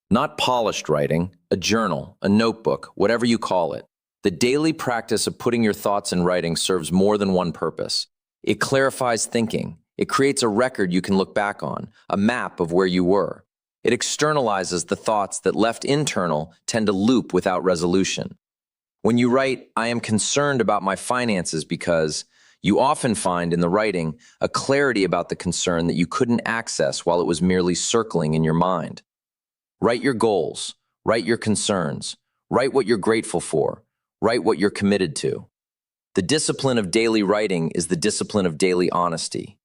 Not polished writing, a journal, a notebook, whatever you call it. The daily practice of putting your thoughts in writing serves more than one purpose. It clarifies thinking. It creates a record you can look back on, a map of where you were. It externalizes the thoughts that left internal tend to loop without resolution. When you write, "I am concerned about my finances because," you often find in the writing a clarity about the concern that you couldn't access while it was merely circling in your mind. Write your goals, write your concerns, write what you're grateful for, write what you're committed to. The discipline of daily writing is the discipline of daily honesty.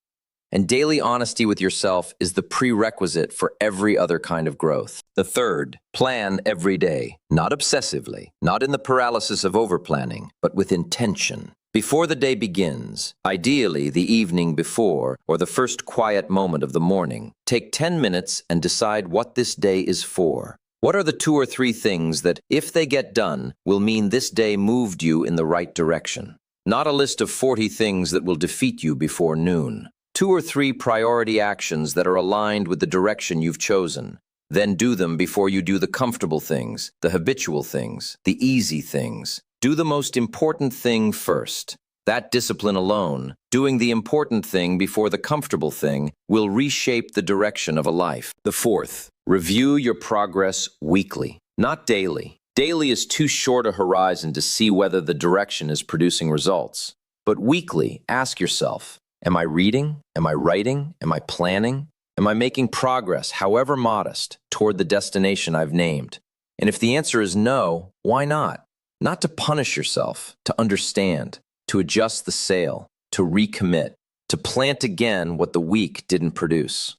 And daily honesty with yourself is the prerequisite for every other kind of growth. The third, plan every day, not obsessively, not in the paralysis of overplanning, but with intention. Before the day begins, ideally the evening before or the first quiet moment of the morning, take 10 minutes and decide what this day is for. What are the 2 or 3 things that, if they get done, will mean this day moved you in the right direction? Not a list of 40 things that will defeat you before noon. 2 or 3 priority actions that are aligned with the direction you've chosen. Then do them before you do the comfortable things, the habitual things, the easy things. Do the most important thing first. That discipline alone, doing the important thing before the comfortable thing, will reshape the direction of a life. The fourth, review your progress weekly, not daily. Daily is too short a horizon to see whether the direction is producing results. But weekly, ask yourself, am I reading? Am I writing? Am I planning? Am I making progress, however modest, toward the destination I've named? And if the answer is no, why not? Not to punish yourself, to understand, to adjust the sail, to recommit, to plant again what the week didn't produce.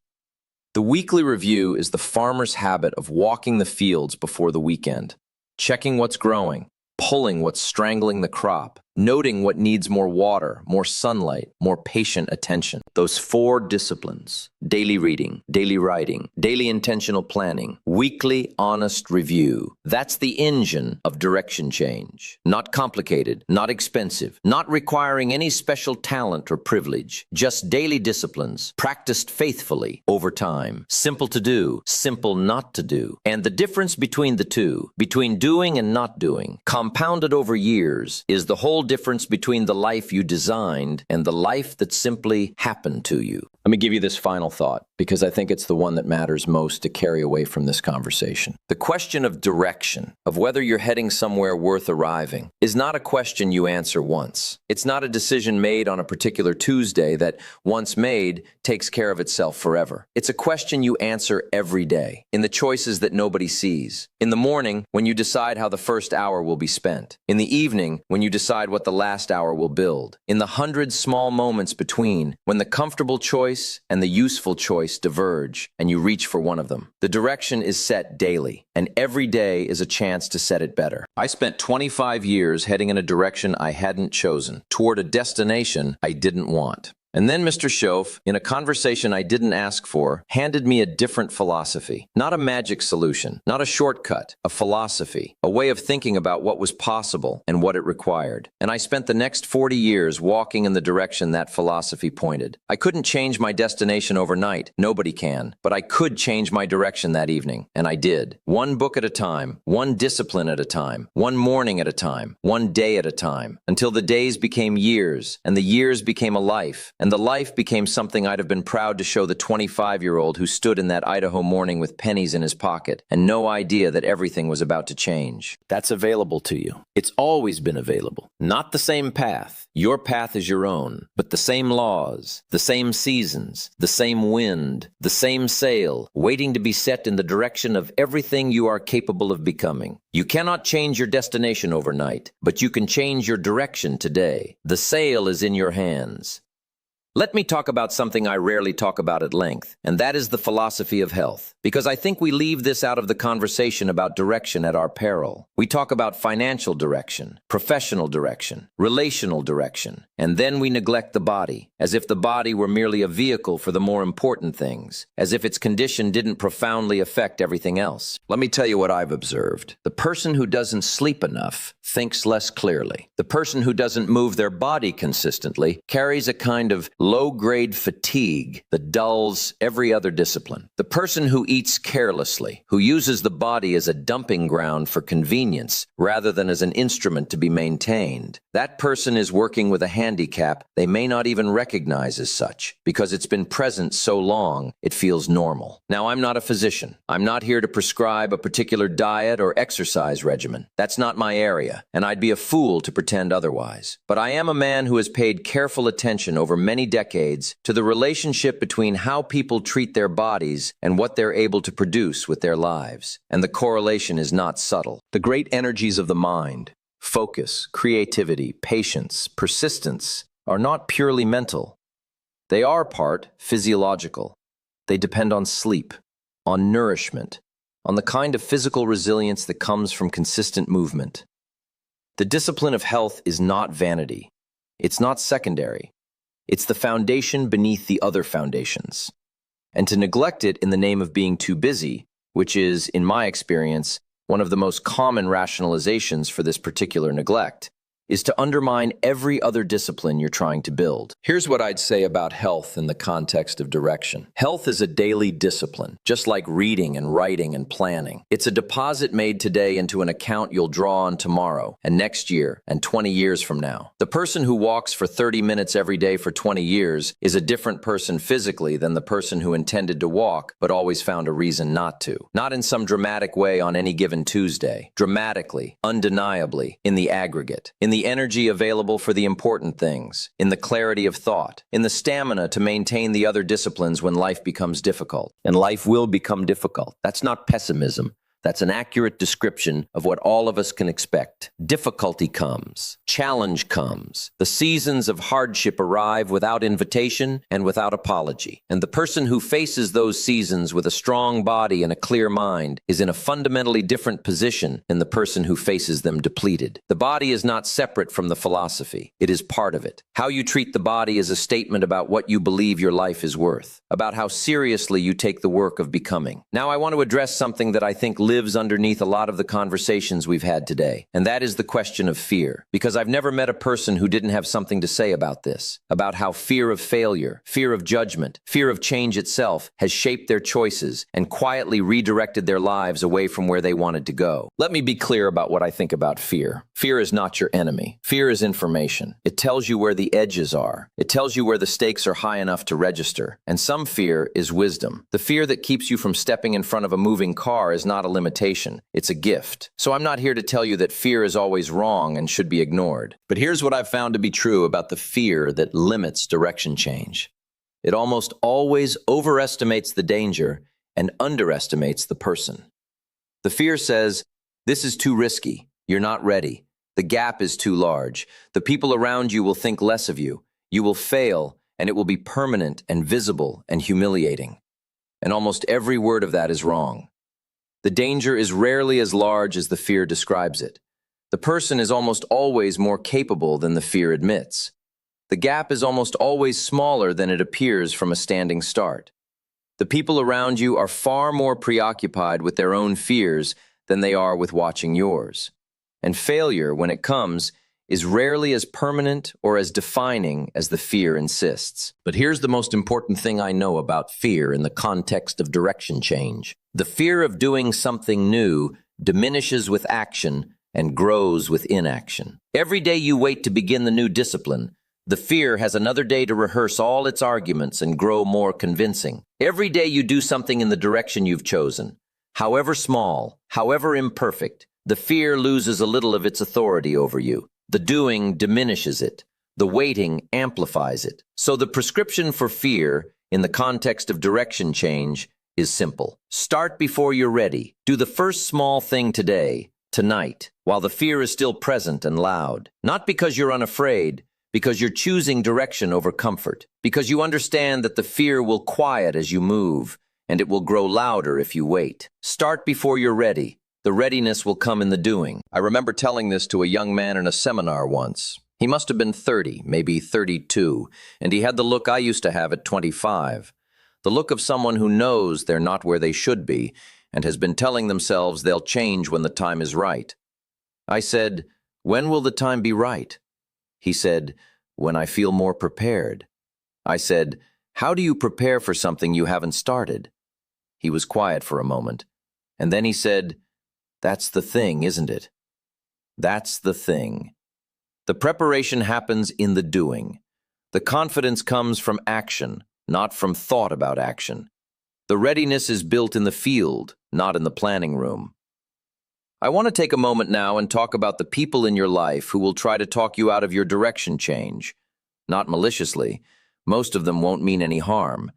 The weekly review is the farmer's habit of walking the fields before the weekend, checking what's growing, pulling what's strangling the crop, noting what needs more water, more sunlight, more patient attention. Those 4 disciplines, daily reading, daily writing, daily intentional planning, weekly honest review. That's the engine of direction change. Not complicated, not expensive, not requiring any special talent or privilege, just daily disciplines, practiced faithfully over time. Simple to do, simple not to do. And the difference between the two, between doing and not doing, compounded over years, is the whole difference between the life you designed and the life that simply happened to you. Let me give you this final thought, because I think it's the one that matters most to carry away from this conversation. The question of direction, of whether you're heading somewhere worth arriving, is not a question you answer once. It's not a decision made on a particular Tuesday that, once made, takes care of itself forever. It's a question you answer every day, in the choices that nobody sees. In the morning, when you decide how the first hour will be spent. In the evening, when you decide what the last hour will build. In the 100 small moments between, when the comfortable choice and the useful choice diverge, and you reach for one of them. The direction is set daily, and every day is a chance to set it better. I spent 25 years heading in a direction I hadn't chosen, toward a destination I didn't want. And then Mr. Schoaf, in a conversation I didn't ask for, handed me a different philosophy. Not a magic solution, not a shortcut, a philosophy, a way of thinking about what was possible and what it required. And I spent the next 40 years walking in the direction that philosophy pointed. I couldn't change my destination overnight. Nobody can. But I could change my direction that evening. And I did. One book at a time, one discipline at a time, one morning at a time, one day at a time, until the days became years, and the years became a life, and the life became something I'd have been proud to show the 25-year-old who stood in that Idaho morning with pennies in his pocket and no idea that everything was about to change. That's available to you. It's always been available. Not the same path. Your path is your own, but the same laws, the same seasons, the same wind, the same sail, waiting to be set in the direction of everything you are capable of becoming. You cannot change your destination overnight, but you can change your direction today. The sail is in your hands. Let me talk about something I rarely talk about at length, and that is the philosophy of health, because I think we leave this out of the conversation about direction at our peril. We talk about financial direction, professional direction, relational direction, and then we neglect the body, as if the body were merely a vehicle for the more important things, as if its condition didn't profoundly affect everything else. Let me tell you what I've observed. The person who doesn't sleep enough thinks less clearly. The person who doesn't move their body consistently carries a kind of low-grade fatigue that dulls every other discipline. The person who eats carelessly, who uses the body as a dumping ground for convenience rather than as an instrument to be maintained, that person is working with a handicap they may not even recognize as such, because it's been present so long it feels normal. Now, I'm not a physician. I'm not here to prescribe a particular diet or exercise regimen. That's not my area, and I'd be a fool to pretend otherwise. But I am a man who has paid careful attention over many decades to the relationship between how people treat their bodies and what they're able to produce with their lives. And the correlation is not subtle. The great energies of the mind, focus, creativity, patience, persistence, are not purely mental. They are part physiological. They depend on sleep, on nourishment, on the kind of physical resilience that comes from consistent movement. The discipline of health is not vanity. It's not secondary. It's the foundation beneath the other foundations. And to neglect it in the name of being too busy, which is, in my experience, one of the most common rationalizations for this particular neglect, is to undermine every other discipline you're trying to build. Here's what I'd say about health in the context of direction. Health is a daily discipline, just like reading and writing and planning. It's a deposit made today into an account you'll draw on tomorrow, and next year, and 20 years from now. The person who walks for 30 minutes every day for 20 years is a different person physically than the person who intended to walk but always found a reason not to. Not in some dramatic way on any given Tuesday. Dramatically, undeniably, in the aggregate. In the energy available for the important things, in the clarity of thought, in the stamina to maintain the other disciplines when life becomes difficult. And life will become difficult. That's not pessimism. That's an accurate description of what all of us can expect. Difficulty comes. Challenge comes. The seasons of hardship arrive without invitation and without apology. And the person who faces those seasons with a strong body and a clear mind is in a fundamentally different position than the person who faces them depleted. The body is not separate from the philosophy. It is part of it. How you treat the body is a statement about what you believe your life is worth, about how seriously you take the work of becoming. Now, I want to address something that I think lives underneath a lot of the conversations we've had today, and that is the question of fear. Because I've never met a person who didn't have something to say about this, about how fear of failure, fear of judgment, fear of change itself has shaped their choices and quietly redirected their lives away from where they wanted to go. Let me be clear about what I think about fear. Fear is not your enemy. Fear is information. It tells you where the edges are. It tells you where the stakes are high enough to register. And some fear is wisdom. The fear that keeps you from stepping in front of a moving car is not a limitation. It's a gift. So I'm not here to tell you that fear is always wrong and should be ignored. But here's what I've found to be true about the fear that limits direction change. It almost always overestimates the danger and underestimates the person. The fear says, "This is too risky. You're not ready. The gap is too large. The people around you will think less of you. You will fail, and it will be permanent and visible and humiliating." And almost every word of that is wrong. The danger is rarely as large as the fear describes it. The person is almost always more capable than the fear admits. The gap is almost always smaller than it appears from a standing start. The people around you are far more preoccupied with their own fears than they are with watching yours. And failure, when it comes, is rarely as permanent or as defining as the fear insists. But here's the most important thing I know about fear in the context of direction change. The fear of doing something new diminishes with action and grows with inaction. Every day you wait to begin the new discipline, The fear has another day to rehearse all its arguments and grow more convincing. Every day you do something in the direction you've chosen. However small, however imperfect, the fear loses a little of its authority over you. The doing diminishes it. The waiting amplifies it. So the prescription for fear, in the context of direction change, is simple. Start before you're ready. Do the first small thing today, tonight, while the fear is still present and loud. Not because you're unafraid, because you're choosing direction over comfort, because you understand that the fear will quiet as you move, and it will grow louder if you wait. Start before you're ready. The readiness will come in the doing. I remember telling this to a young man in a seminar once. He must have been 30, maybe 32, and he had the look I used to have at 25. The look of someone who knows they're not where they should be, and has been telling themselves they'll change when the time is right. I said, "When will the time be right?" He said, "When I feel more prepared." I said, "How do you prepare for something you haven't started?" He was quiet for a moment, and then he said, "That's the thing, isn't it? That's the thing." The preparation happens in the doing. The confidence comes from action, not from thought about action. The readiness is built in the field, not in the planning room. I want to take a moment now and talk about the people in your life who will try to talk you out of your direction change. Not maliciously. Most of them won't mean any harm.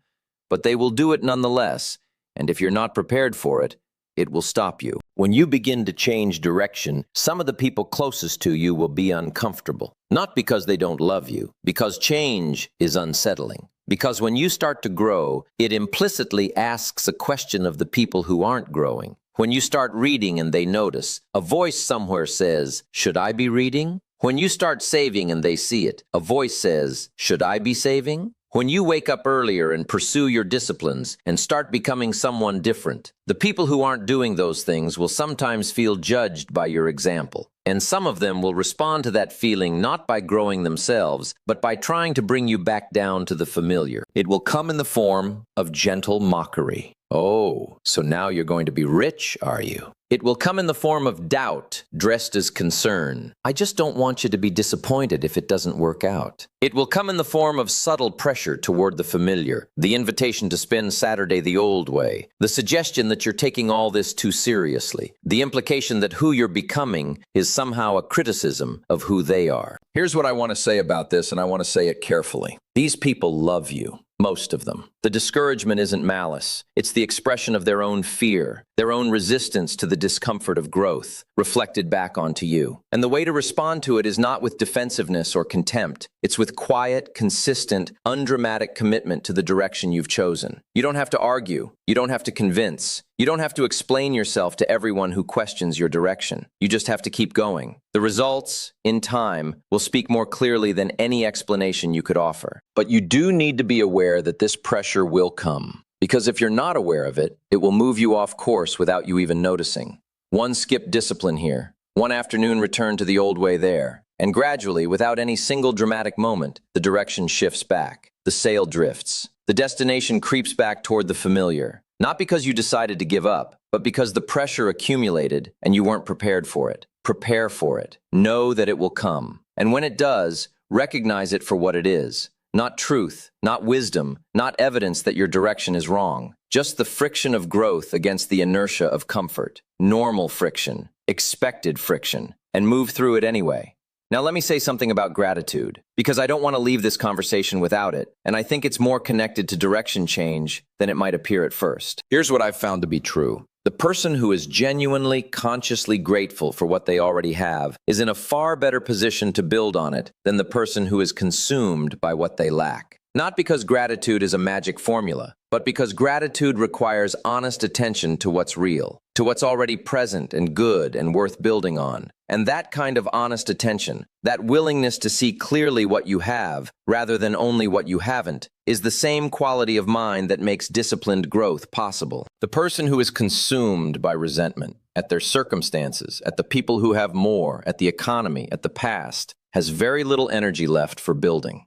But they will do it nonetheless, and if you're not prepared for it, it will stop you. When you begin to change direction, some of the people closest to you will be uncomfortable. Not because they don't love you, because change is unsettling. Because when you start to grow, it implicitly asks a question of the people who aren't growing. When you start reading and they notice, a voice somewhere says, "Should I be reading?" When you start saving and they see it, a voice says, "Should I be saving?" When you wake up earlier and pursue your disciplines and start becoming someone different, the people who aren't doing those things will sometimes feel judged by your example. And some of them will respond to that feeling not by growing themselves, but by trying to bring you back down to the familiar. It will come in the form of gentle mockery. "Oh, so now you're going to be rich, are you?" It will come in the form of doubt, dressed as concern. "I just don't want you to be disappointed if it doesn't work out." It will come in the form of subtle pressure toward the familiar, the invitation to spend Saturday the old way, the suggestion that you're taking all this too seriously, the implication that who you're becoming is somehow a criticism of who they are. Here's what I want to say about this, and I want to say it carefully. These people love you. Most of them. The discouragement isn't malice. It's the expression of their own fear, their own resistance to the discomfort of growth, reflected back onto you. And the way to respond to it is not with defensiveness or contempt. It's with quiet, consistent, undramatic commitment to the direction you've chosen. You don't have to argue. You don't have to convince. You don't have to explain yourself to everyone who questions your direction. You just have to keep going. The results, in time, will speak more clearly than any explanation you could offer. But you do need to be aware that this pressure will come. Because if you're not aware of it, it will move you off course without you even noticing. One skipped discipline here, one afternoon return to the old way there, and gradually, without any single dramatic moment, the direction shifts back. The sail drifts. The destination creeps back toward the familiar. Not because you decided to give up, but because the pressure accumulated and you weren't prepared for it. Prepare for it. Know that it will come. And when it does, recognize it for what it is. Not truth, not wisdom, not evidence that your direction is wrong. Just the friction of growth against the inertia of comfort. Normal friction, expected friction, and move through it anyway. Now let me say something about gratitude, because I don't want to leave this conversation without it, and I think it's more connected to direction change than it might appear at first. Here's what I've found to be true. The person who is genuinely, consciously grateful for what they already have is in a far better position to build on it than the person who is consumed by what they lack. Not because gratitude is a magic formula, but because gratitude requires honest attention to what's real, to what's already present and good and worth building on. And that kind of honest attention, that willingness to see clearly what you have rather than only what you haven't, is the same quality of mind that makes disciplined growth possible. The person who is consumed by resentment at their circumstances, at the people who have more, at the economy, at the past, has very little energy left for building.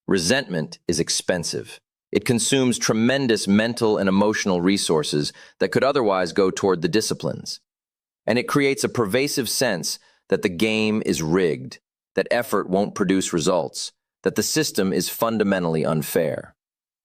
Resentment is expensive. It consumes tremendous mental and emotional resources that could otherwise go toward the disciplines. And it creates a pervasive sense that the game is rigged, that effort won't produce results, that the system is fundamentally unfair.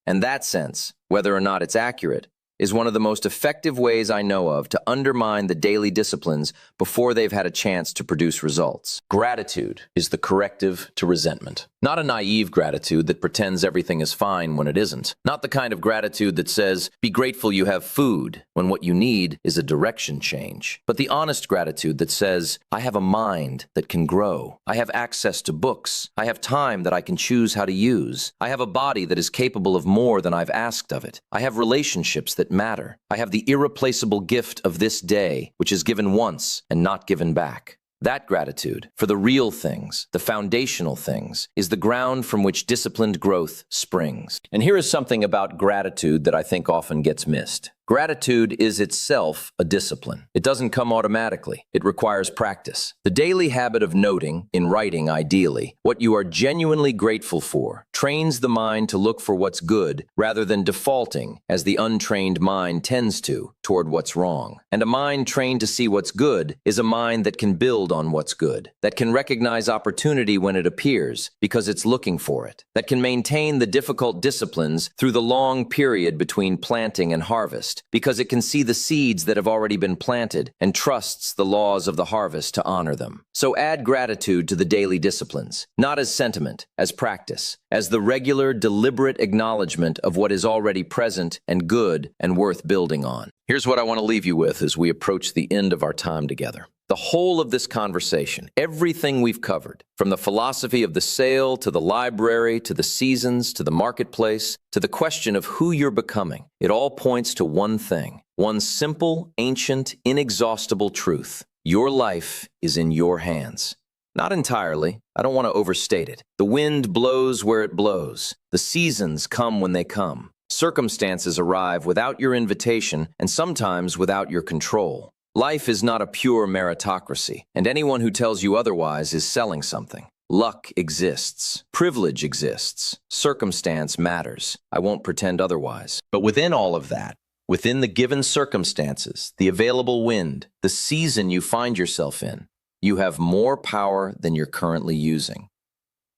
And that sense, whether or not it's accurate, is one of the most effective ways I know of to undermine the daily disciplines before they've had a chance to produce results. Gratitude is the corrective to resentment. Not a naive gratitude that pretends everything is fine when it isn't. Not the kind of gratitude that says, be grateful you have food, when what you need is a direction change. But the honest gratitude that says, I have a mind that can grow. I have access to books. I have time that I can choose how to use. I have a body that is capable of more than I've asked of it. I have relationships that matter. I have the irreplaceable gift of this day, which is given once and not given back. That gratitude for the real things, the foundational things, is the ground from which disciplined growth springs. And here is something about gratitude that I think often gets missed. Gratitude is itself a discipline. It doesn't come automatically. It requires practice. The daily habit of noting, in writing ideally, what you are genuinely grateful for trains the mind to look for what's good rather than defaulting, as the untrained mind tends to, toward what's wrong. And a mind trained to see what's good is a mind that can build on what's good, that can recognize opportunity when it appears because it's looking for it, that can maintain the difficult disciplines through the long period between planting and harvest, because it can see the seeds that have already been planted and trusts the laws of the harvest to honor them. So add gratitude to the daily disciplines, not as sentiment, as practice, as the regular, deliberate acknowledgement of what is already present and good and worth building on. Here's what I want to leave you with as we approach the end of our time together. The whole of this conversation, everything we've covered, from the philosophy of the sale to the library to the seasons to the marketplace to the question of who you're becoming, it all points to one thing, one simple, ancient, inexhaustible truth. Your life is in your hands. Not entirely. I don't want to overstate it. The wind blows where it blows. The seasons come when they come. Circumstances arrive without your invitation and sometimes without your control. Life is not a pure meritocracy, and anyone who tells you otherwise is selling something. Luck exists. Privilege exists. Circumstance matters. I won't pretend otherwise. But within all of that, within the given circumstances, the available wind, the season you find yourself in, you have more power than you're currently using.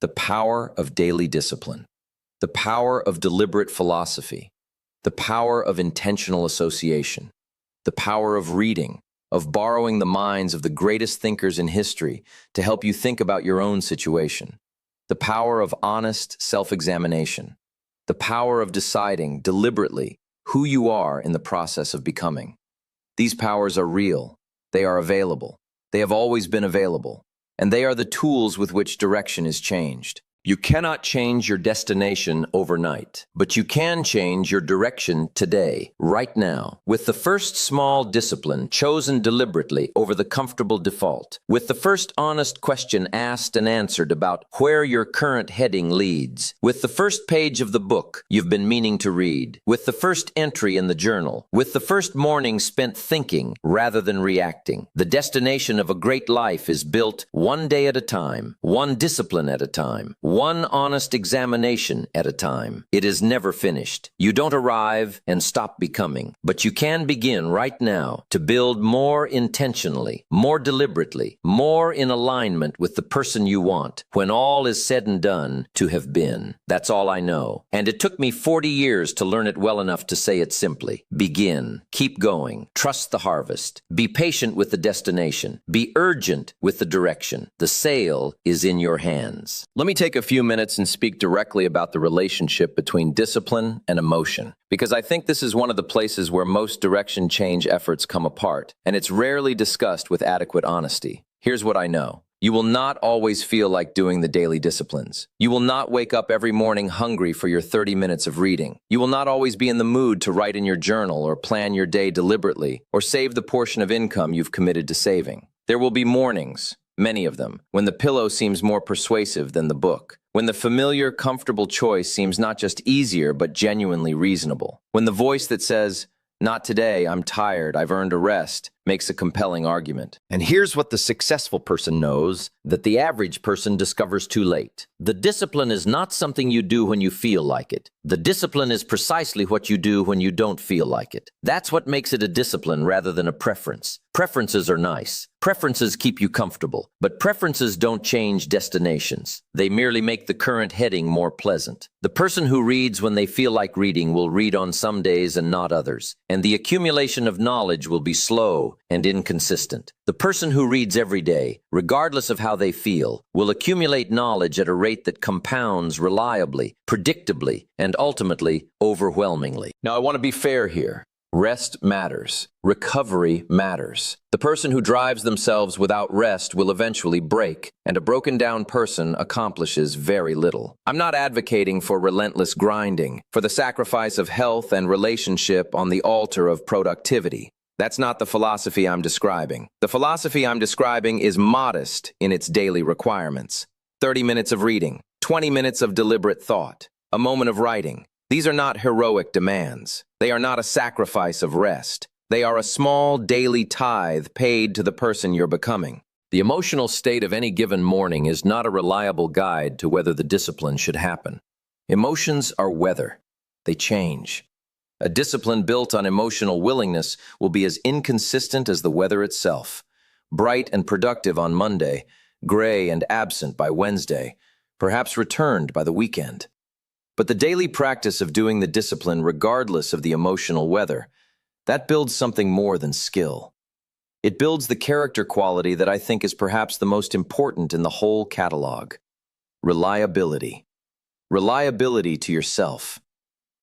The power of daily discipline. The power of deliberate philosophy. The power of intentional association. The power of reading, of borrowing the minds of the greatest thinkers in history to help you think about your own situation. The power of honest self-examination. The power of deciding deliberately who you are in the process of becoming. These powers are real. They are available. They have always been available. And they are the tools with which direction is changed. You cannot change your destination overnight, but you can change your direction today, right now, with the first small discipline chosen deliberately over the comfortable default, with the first honest question asked and answered about where your current heading leads, with the first page of the book you've been meaning to read, with the first entry in the journal, with the first morning spent thinking rather than reacting. The destination of a great life is built one day at a time, one discipline at a time, one honest examination at a time. It is never finished. You don't arrive and stop becoming, but you can begin right now to build more intentionally, more deliberately, more in alignment with the person you want, when all is said and done, to have been. That's all I know. And it took me 40 years to learn it well enough to say it simply. Begin. Keep going. Trust the harvest. Be patient with the destination. Be urgent with the direction. The sail is in your hands. Let me take a few minutes and speak directly about the relationship between discipline and emotion, because I think this is one of the places where most direction change efforts come apart, and it's rarely discussed with adequate honesty. Here's what I know. You will not always feel like doing the daily disciplines. You will not wake up every morning hungry for your 30 minutes of reading. You will not always be in the mood to write in your journal or plan your day deliberately or save the portion of income you've committed to saving. There will be mornings, many of them, when the pillow seems more persuasive than the book. When the familiar, comfortable choice seems not just easier, but genuinely reasonable. When the voice that says, "Not today, I'm tired, I've earned a rest," makes a compelling argument. And here's what the successful person knows that the average person discovers too late. The discipline is not something you do when you feel like it. The discipline is precisely what you do when you don't feel like it. That's what makes it a discipline rather than a preference. Preferences are nice. Preferences keep you comfortable, but preferences don't change destinations. They merely make the current heading more pleasant. The person who reads when they feel like reading will read on some days and not others, and the accumulation of knowledge will be slow and inconsistent. The person who reads every day, regardless of how they feel, will accumulate knowledge at a rate that compounds reliably, predictably, and ultimately overwhelmingly. Now, I want to be fair here. Rest matters. Recovery matters. The person who drives themselves without rest will eventually break, and a broken down person accomplishes very little. I'm not advocating for relentless grinding, for the sacrifice of health and relationship on the altar of productivity. That's not the philosophy I'm describing. The philosophy I'm describing is modest in its daily requirements. 30 minutes of reading, 20 minutes of deliberate thought, a moment of writing. These are not heroic demands. They are not a sacrifice of rest. They are a small daily tithe paid to the person you're becoming. The emotional state of any given morning is not a reliable guide to whether the discipline should happen. Emotions are weather. They change. A discipline built on emotional willingness will be as inconsistent as the weather itself. Bright and productive on Monday, gray and absent by Wednesday, perhaps returned by the weekend. But the daily practice of doing the discipline regardless of the emotional weather, that builds something more than skill. It builds the character quality that I think is perhaps the most important in the whole catalog. Reliability. Reliability to yourself.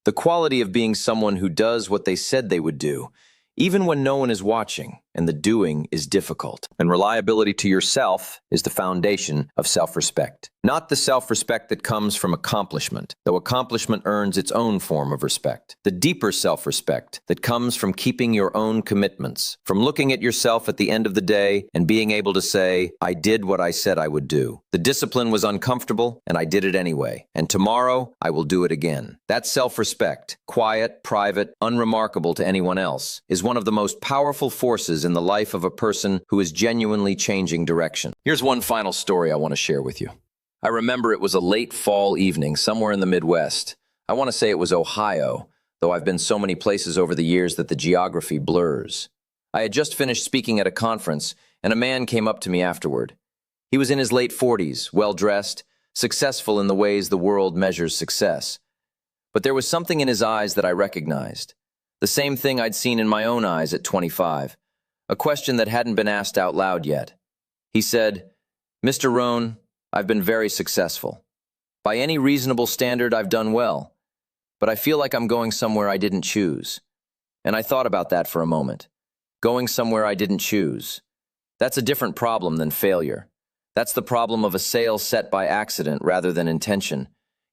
The quality of being someone who does what they said they would do, even when no one is watching and the doing is difficult. And reliability to yourself is the foundation of self-respect. Not the self-respect that comes from accomplishment, though accomplishment earns its own form of respect. The deeper self-respect that comes from keeping your own commitments, from looking at yourself at the end of the day and being able to say, I did what I said I would do. The discipline was uncomfortable, and I did it anyway. And tomorrow, I will do it again. That self-respect, quiet, private, unremarkable to anyone else, is one of the most powerful forces in the life of a person who is genuinely changing direction. Here's one final story I want to share with you. I remember it was a late fall evening somewhere in the Midwest. I want to say it was Ohio, though I've been so many places over the years that the geography blurs. I had just finished speaking at a conference, and a man came up to me afterward. He was in his late 40s, well-dressed, successful in the ways the world measures success. But there was something in his eyes that I recognized. The same thing I'd seen in my own eyes at 25. A question that hadn't been asked out loud yet. He said, Mr. Rohn, I've been very successful. By any reasonable standard, I've done well. But I feel like I'm going somewhere I didn't choose. And I thought about that for a moment. Going somewhere I didn't choose. That's a different problem than failure. That's the problem of a sail set by accident rather than intention,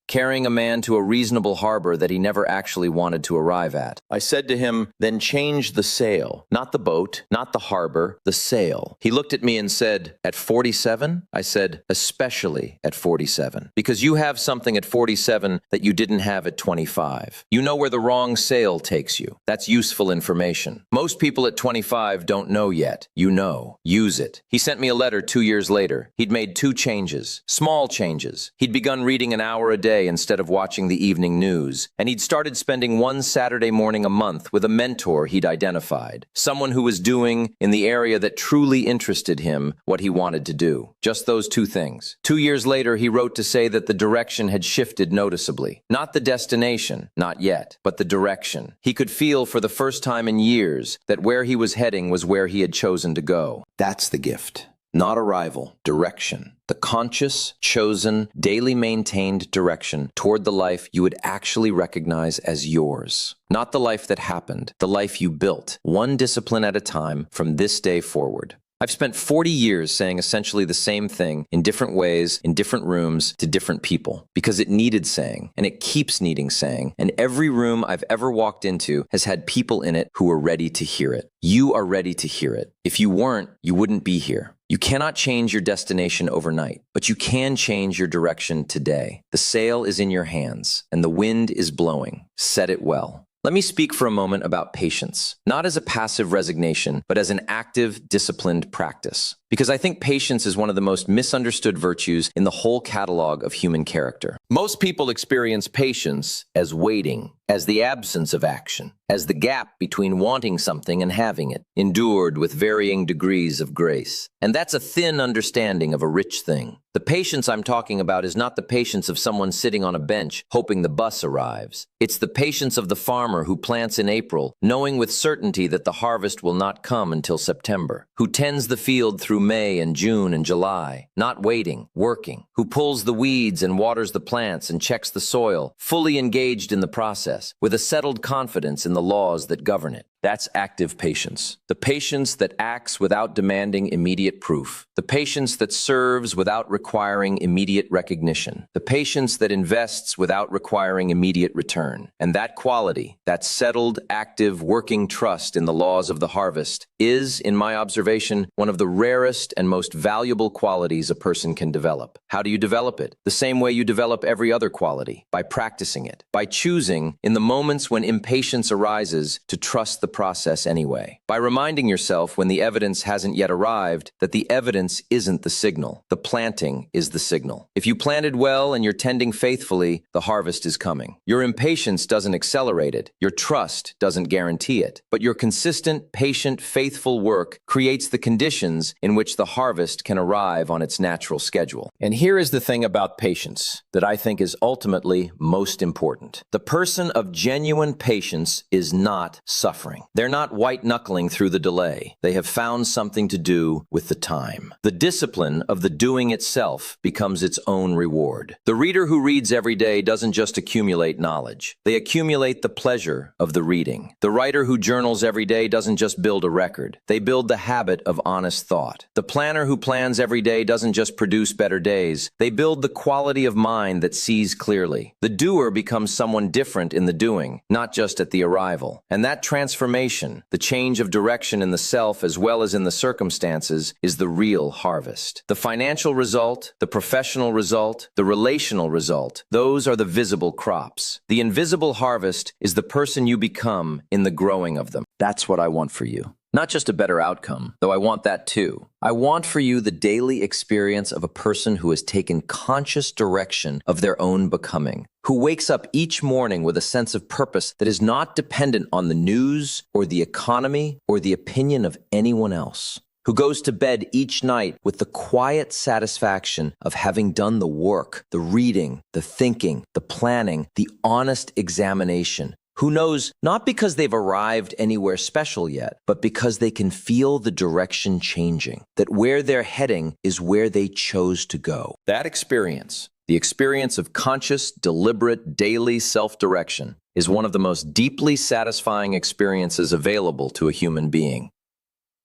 carrying a man to a reasonable harbor that he never actually wanted to arrive at. I said to him, then change the sail. Not the boat, not the harbor, the sail. He looked at me and said, at 47? I said, especially at 47. Because you have something at 47 that you didn't have at 25. You know where the wrong sail takes you. That's useful information. Most people at 25 don't know yet. You know. Use it. He sent me a letter 2 years later. He'd made 2 changes. Small changes. He'd begun reading an hour a day instead of watching the evening news, and he'd started spending one Saturday morning a month with a mentor he'd identified, someone who was doing, in the area that truly interested him, what he wanted to do. Just those 2 things. 2 years later, he wrote to say that the direction had shifted noticeably. Not the destination, not yet, but the direction. He could feel for the first time in years that where he was heading was where he had chosen to go. That's the gift. Not arrival, direction. The conscious, chosen, daily maintained direction toward the life you would actually recognize as yours. Not the life that happened, the life you built, one discipline at a time from this day forward. I've spent 40 years saying essentially the same thing in different ways, in different rooms, to different people, because it needed saying, and it keeps needing saying, and every room I've ever walked into has had people in it who were ready to hear it. You are ready to hear it. If you weren't, you wouldn't be here. You cannot change your destination overnight, but you can change your direction today. The sail is in your hands, and the wind is blowing. Set it well. Let me speak for a moment about patience, not as a passive resignation, but as an active, disciplined practice. Because I think patience is one of the most misunderstood virtues in the whole catalog of human character. Most people experience patience as waiting, as the absence of action, as the gap between wanting something and having it, endured with varying degrees of grace. And that's a thin understanding of a rich thing. The patience I'm talking about is not the patience of someone sitting on a bench hoping the bus arrives. It's the patience of the farmer who plants in April, knowing with certainty that the harvest will not come until September, who tends the field through May and June and July, not waiting, working, who pulls the weeds and waters the plants and checks the soil, fully engaged in the process, with a settled confidence in the laws that govern it. That's active patience. The patience that acts without demanding immediate proof. The patience that serves without requiring immediate recognition. The patience that invests without requiring immediate return. And that quality, that settled, active, working trust in the laws of the harvest, is, in my observation, one of the rarest and most valuable qualities a person can develop. How do you develop it? The same way you develop every other quality, by practicing it, by choosing, in the moments when impatience arises, to trust the process anyway. By reminding yourself when the evidence hasn't yet arrived that the evidence isn't the signal. The planting is the signal. If you planted well and you're tending faithfully, the harvest is coming. Your impatience doesn't accelerate it. Your trust doesn't guarantee it. But your consistent, patient, faithful work creates the conditions in which the harvest can arrive on its natural schedule. And here is the thing about patience that I think is ultimately most important. The person of genuine patience is not suffering. They're not white-knuckling through the delay. They have found something to do with the time. The discipline of the doing itself becomes its own reward. The reader who reads every day doesn't just accumulate knowledge. They accumulate the pleasure of the reading. The writer who journals every day doesn't just build a record. They build the habit of honest thought. The planner who plans every day doesn't just produce better days. They build the quality of mind that sees clearly. The doer becomes someone different in the doing, not just at the arrival. And that transformation, the change of direction in the self as well as in the circumstances, is the real harvest. The financial result, the professional result, the relational result, those are the visible crops. The invisible harvest is the person you become in the growing of them. That's what I want for you. Not just a better outcome, though I want that too. I want for you the daily experience of a person who has taken conscious direction of their own becoming, who wakes up each morning with a sense of purpose that is not dependent on the news or the economy or the opinion of anyone else, who goes to bed each night with the quiet satisfaction of having done the work, the reading, the thinking, the planning, the honest examination, who knows not because they've arrived anywhere special yet, but because they can feel the direction changing, that where they're heading is where they chose to go. That experience, the experience of conscious, deliberate, daily self-direction, is one of the most deeply satisfying experiences available to a human being.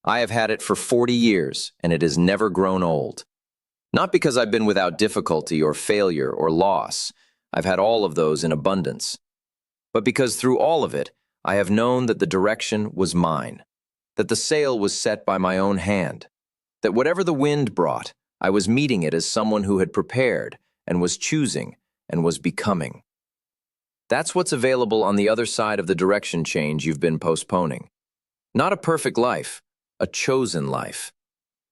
I have had it for 40 years, and it has never grown old. Not because I've been without difficulty or failure or loss. I've had all of those in abundance. But because through all of it, I have known that the direction was mine, that the sail was set by my own hand, that whatever the wind brought, I was meeting it as someone who had prepared and was choosing and was becoming. That's what's available on the other side of the direction change you've been postponing. Not a perfect life, a chosen life.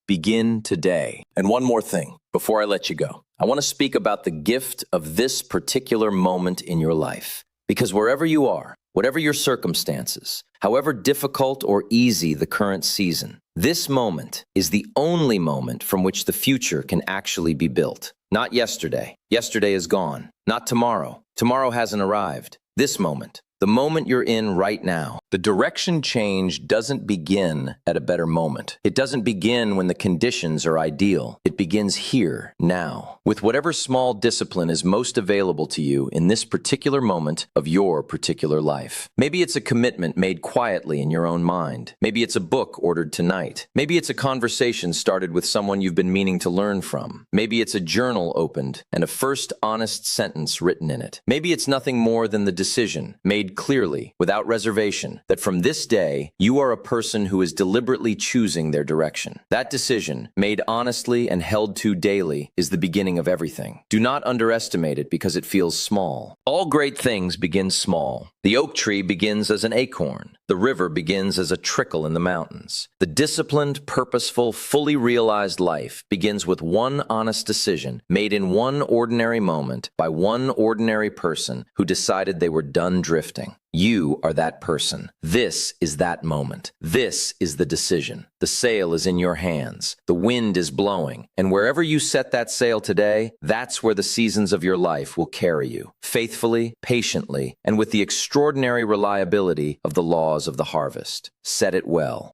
Begin today. And one more thing before I let you go. I want to speak about the gift of this particular moment in your life. Because wherever you are, whatever your circumstances, however difficult or easy the current season, this moment is the only moment from which the future can actually be built. Not yesterday. Yesterday is gone. Not tomorrow. Tomorrow hasn't arrived. This moment. The moment you're in right now. The direction change doesn't begin at a better moment. It doesn't begin when the conditions are ideal. It begins here, now, with whatever small discipline is most available to you in this particular moment of your particular life. Maybe it's a commitment made quietly in your own mind. Maybe it's a book ordered tonight. Maybe it's a conversation started with someone you've been meaning to learn from. Maybe it's a journal opened and a first honest sentence written in it. Maybe it's nothing more than the decision made made clearly, without reservation, that from this day, you are a person who is deliberately choosing their direction. That decision, made honestly and held to daily, is the beginning of everything. Do not underestimate it because it feels small. All great things begin small. The oak tree begins as an acorn. The river begins as a trickle in the mountains. The disciplined, purposeful, fully realized life begins with one honest decision made in one ordinary moment by one ordinary person who decided they were done drifting. You are that person. This is that moment. This is the decision. The sail is in your hands. The wind is blowing. And wherever you set that sail today, that's where the seasons of your life will carry you, faithfully, patiently, and with the extraordinary reliability of the laws of the harvest. Set it well.